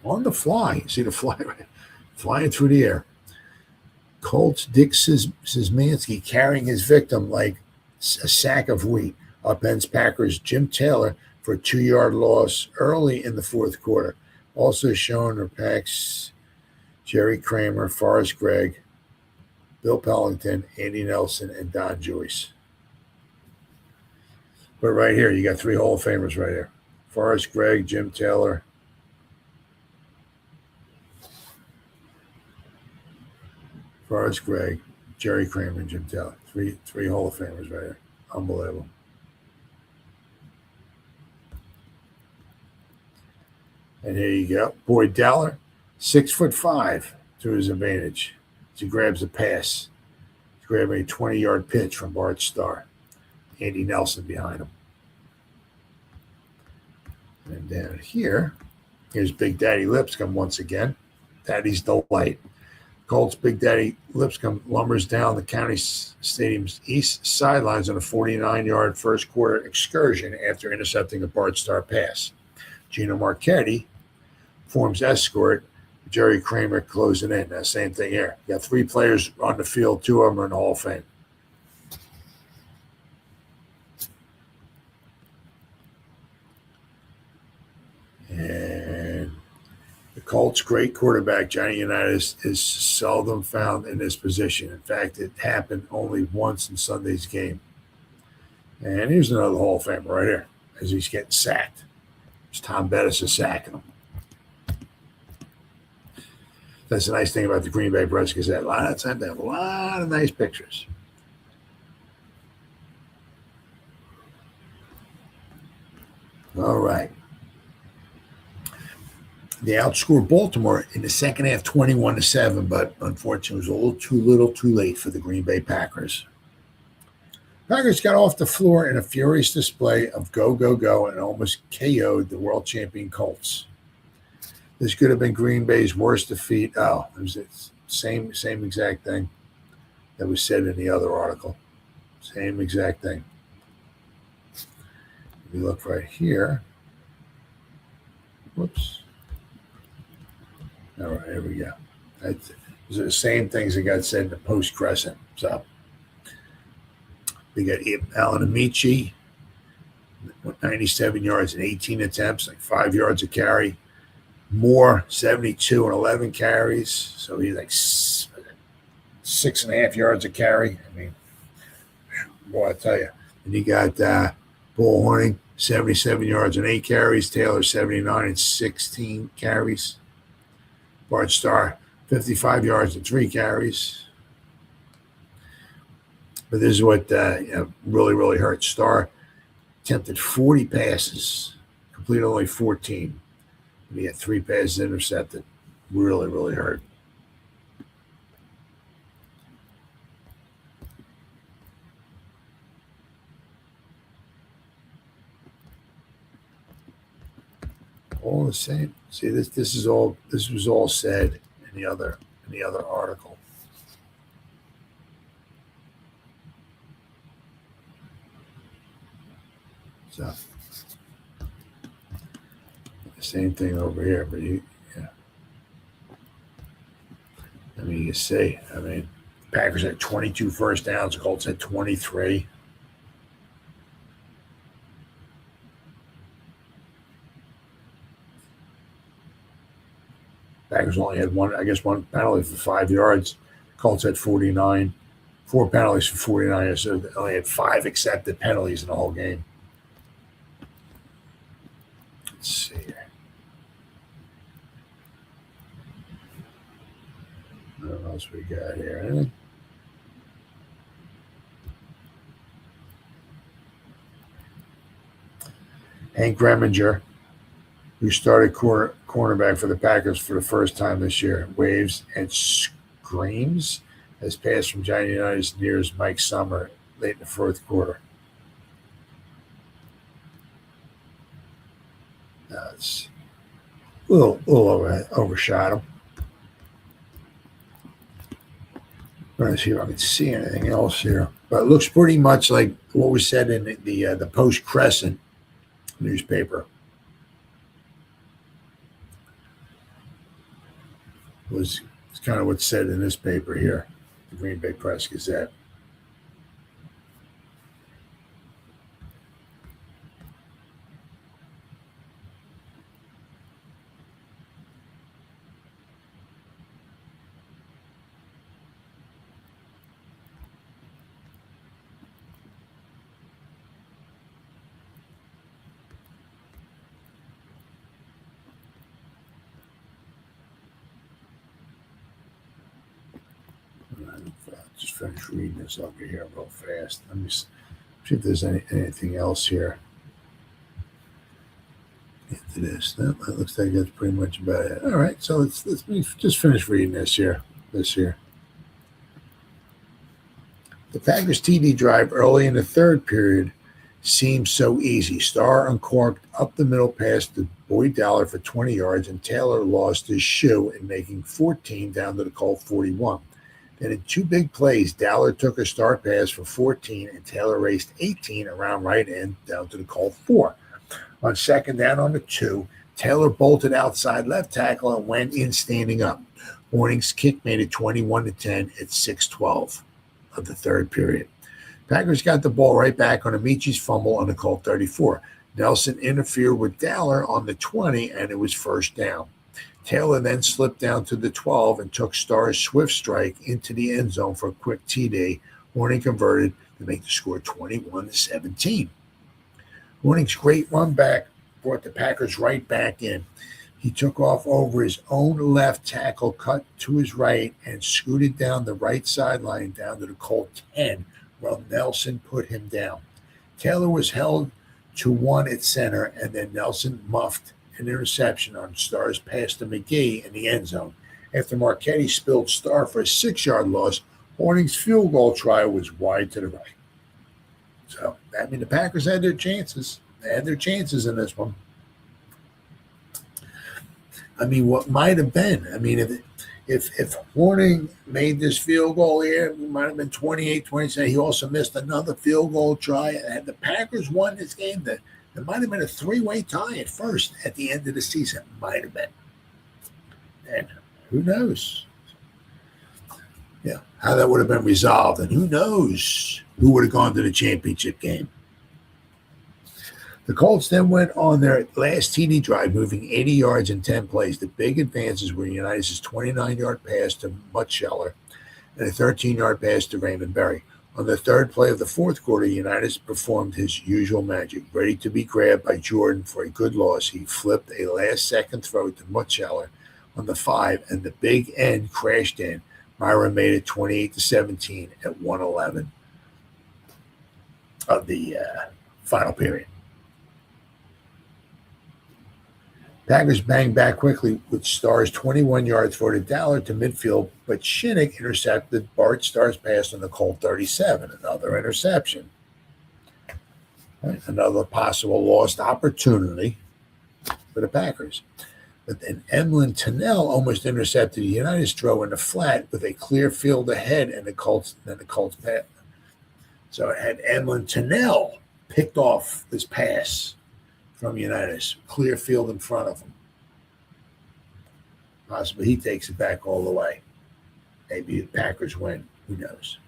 On the fly, you see the fly right, flying through the air. Colts Dick Szymanski carrying his victim like a sack of wheat. Upends Packers Jim Taylor for a 2-yard loss early in the fourth quarter. Also shown are Packs Jerry Kramer, Forrest Gregg, Bill Pellington, Andy Nelson, and Don Joyce. But right here, you got 3 Hall of Famers right here. Forrest Gregg, Jim Taylor, Forrest Gregg, Jerry Kramer, and Jim Taylor. Three Hall of Famers right here. Unbelievable. And here you go. Boyd Dowler, 6'5", to his advantage. He grabs a pass. He's grabbing a 20-yard pitch from Bart Starr. Andy Nelson behind him. And down here, here's Big Daddy Lipscomb once again. Daddy's Delight. Colts Big Daddy Lipscomb lumbers down the county stadium's east sidelines on a 49-yard first quarter excursion after intercepting a Bart Starr pass. Gino Marchetti forms escort. Jerry Kramer closing in. That same thing here. You got 3 players on the field. 2 of them are in the Hall of Fame. And the Colts' great quarterback, Johnny Unitas, is seldom found in this position. In fact, it happened only once in Sunday's game. And here's another Hall of Famer right here as he's getting sacked. It's Tom Bettis is sacking him. That's the nice thing about the Green Bay Press Gazette. A lot of times they have a lot of nice pictures. All right. They outscored Baltimore in the second half 21-7, but unfortunately it was a little too late for the Green Bay Packers. Packers got off the floor in a furious display of go, go, go and almost KO'd the world champion Colts. This could have been Green Bay's worst defeat. Oh, it was the same exact thing that was said in the other article. Same exact thing. If you look right here. Whoops. All right, here we go. These are the same things that got said in the post-Crescent. So we got Alan Amici, 97 yards and 18 attempts, like 5 yards a carry. Moore, 72 and 11 carries. So he's like 6.5 yards a carry. I mean, boy, I tell you. And you got Bull Horning, 77 yards and 8 carries. Taylor, 79 and 16 carries. Bart Starr, 55 yards and 3 carries. But this is what really, really hurt. Starr attempted 40 passes, completed only 14. He had 3 passes intercepted. Really, really hurt. All the same. See, this was all said in the other article. So same thing over here, but you see, Packers had 22 first downs, the Colts had 23. Packers only had one penalty for 5 yards. Colts had 49. 4 penalties for 49, so they only had 5 accepted penalties in the whole game. Let's see here. What else we got here? Anything? Hank Reminger, who started cornerback for the Packers for the first time this year, waves and screams as pass from Johnny Unitas nears Mike Summer late in the fourth quarter. It's a little overshot him. I'm trying to see if I can see anything else here. But it looks pretty much like what was said in the Post-Crescent newspaper. It's kind of what's said in this paper here, the Green Bay Press Gazette. just finish reading this over here real fast. Let me see if there's anything else here into this. No, that looks like that's pretty much about it. All right, so let's just finish reading this here. The Packers TD drive early in the third period seemed so easy. Starr uncorked up the middle pass to Boyd Dowler for 20 yards, and Taylor lost his shoe in making 14 down to the Colt 41. Then in two big plays, Dowler took a Starr pass for 14, and Taylor raced 18 around right end down to the Colt 4. On second down on the 2, Taylor bolted outside left tackle and went in standing up. Horning's kick made it 21-10 at 6:12 of the third period. Packers got the ball right back on Amici's fumble on the Colt 34. Nelson interfered with Dowler on the 20, and it was first down. Taylor then slipped down to the 12 and took Starr's swift strike into the end zone for a quick TD. Horning converted to make the score 21-17. Horning's great run back brought the Packers right back in. He took off over his own left tackle, cut to his right, and scooted down the right sideline down to the Colt 10, while Nelson put him down. Taylor was held to one at center, and then Nelson muffed an interception on Starr's pass to McGee in the end zone. After Marchetti spilled Starr for a 6-yard loss, Horning's field goal try was wide to the right. So, I mean, the Packers had their chances. They had their chances in this one. I mean, what might have been? I mean, if Horning made this field goal here, it might have been 28-27. He also missed another field goal try. Had the Packers won this game, there might have been a 3-way tie at first at the end of the season. Might have been. And who knows? Yeah, how that would have been resolved. And who knows who would have gone to the championship game. The Colts then went on their last TD drive, moving 80 yards in 10 plays. The big advances were United's 29-yard pass to Mutscheller and a 13-yard pass to Raymond Berry. On the third play of the fourth quarter, United performed his usual magic. Ready to be grabbed by Jordan for a good loss, he flipped a last-second throw to Mutscheller on the 5, and the big end crashed in. Myra made it 28-17 at 1:11 of the final period. Packers banged back quickly with Starr's 21-yard throw to Dowler to midfield, but Shinnick intercepted Bart Starr's pass on the Colt 37, another interception. Right, another possible lost opportunity for the Packers. But then Emlyn Tunnell almost intercepted United's throw in the flat with a clear field ahead, and the Colts pass. So it had Emlyn Tunnell picked off this pass from Unitas, clear field in front of him. Possibly he takes it back all the way. Maybe the Packers win. Who knows?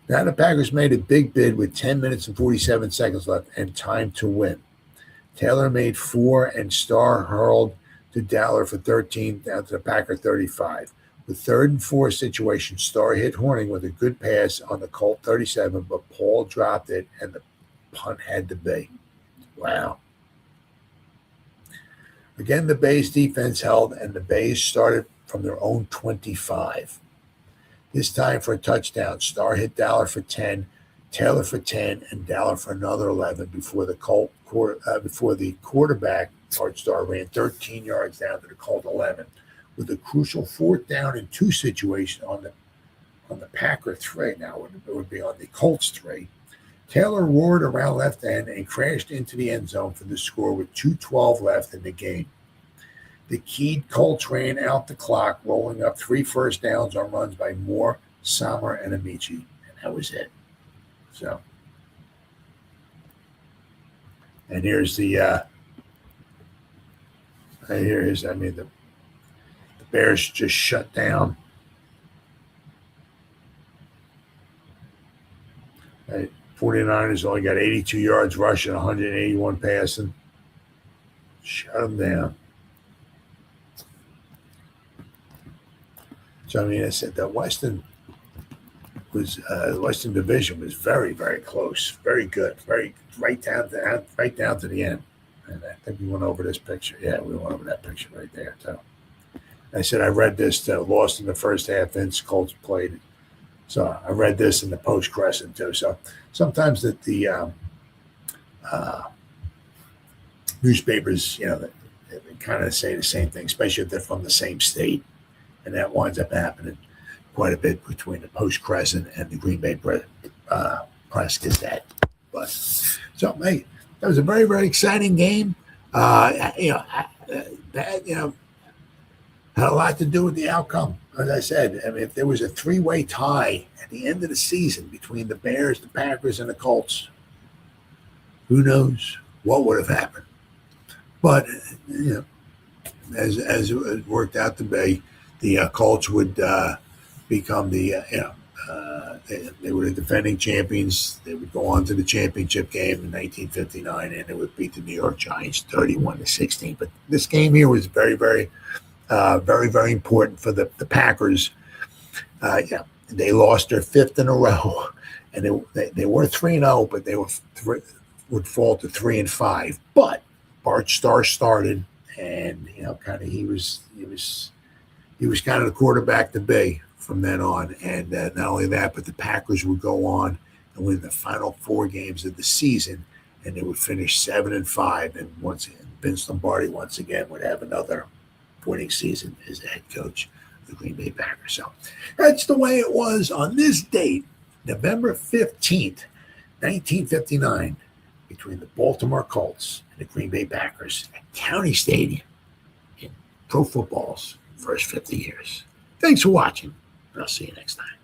Now the Packers made a big bid with 10 minutes and 47 seconds left and time to win. Taylor made 4, and Starr hurled to Dowler for 13 down to the Packer 35. With 3rd and 4 situation, Starr hit Horning with a good pass on the Colt 37, but Paul dropped it, and the punt had to be. Wow. Again, the Bays defense held, and the Bays started from their own 25. This time for a touchdown. Starr hit Dowler for 10, Taylor for 10, and Dowler for another 11 before the quarterback, Art Starr, ran 13 yards down to the Colt 11. With a crucial 4th down and 2 situation on the Packer 3. Now it would be on the Colts 3. Taylor roared around left end and crashed into the end zone for the score with 2:12 left in the game. The keyed Colts ran out the clock, rolling up 3 first downs on runs by Moore, Sommer, and Amici. And that was it. So, and here's the the Bears just shut down. Right. 49ers only got 82 yards rushing, 181 passing. Shut them down. So, I mean, I said that Western Division was very, very close, very good, very right down to the end. And I think we went over this picture. Yeah, we went over that picture right there, too. I said I read this lost in the first half. Vince Colts played. So I read this in the Post Crescent too. So sometimes the newspapers, they kind of say the same thing, especially if they're from the same state, and that winds up happening quite a bit between the Post Crescent and the Green Bay Press Gazette. But so, hey, that was a very, very exciting game. That had a lot to do with the outcome. As I said, I mean, if there was a three-way tie at the end of the season between the Bears, the Packers, and the Colts, who knows what would have happened? But as it worked out to be, the Colts would become the they were the defending champions. They would go on to the championship game in 1959, and they would beat the New York Giants 31-16. But this game here was very, very, very, very important for the Packers. They lost their fifth in a row, and they were 3-0, but they would fall to 3-5. But Bart Starr started, and he was kind of the quarterback to be from then on. And not only that, but the Packers would go on and win the final 4 games of the season, and they would finish 7-5. And once again, Vince Lombardi once again would have another winning season as the head coach of the Green Bay Packers. So that's the way it was on this date, November 15th, 1959, between the Baltimore Colts and the Green Bay Packers at County Stadium in pro football's first 50 years. Thanks for watching, and I'll see you next time.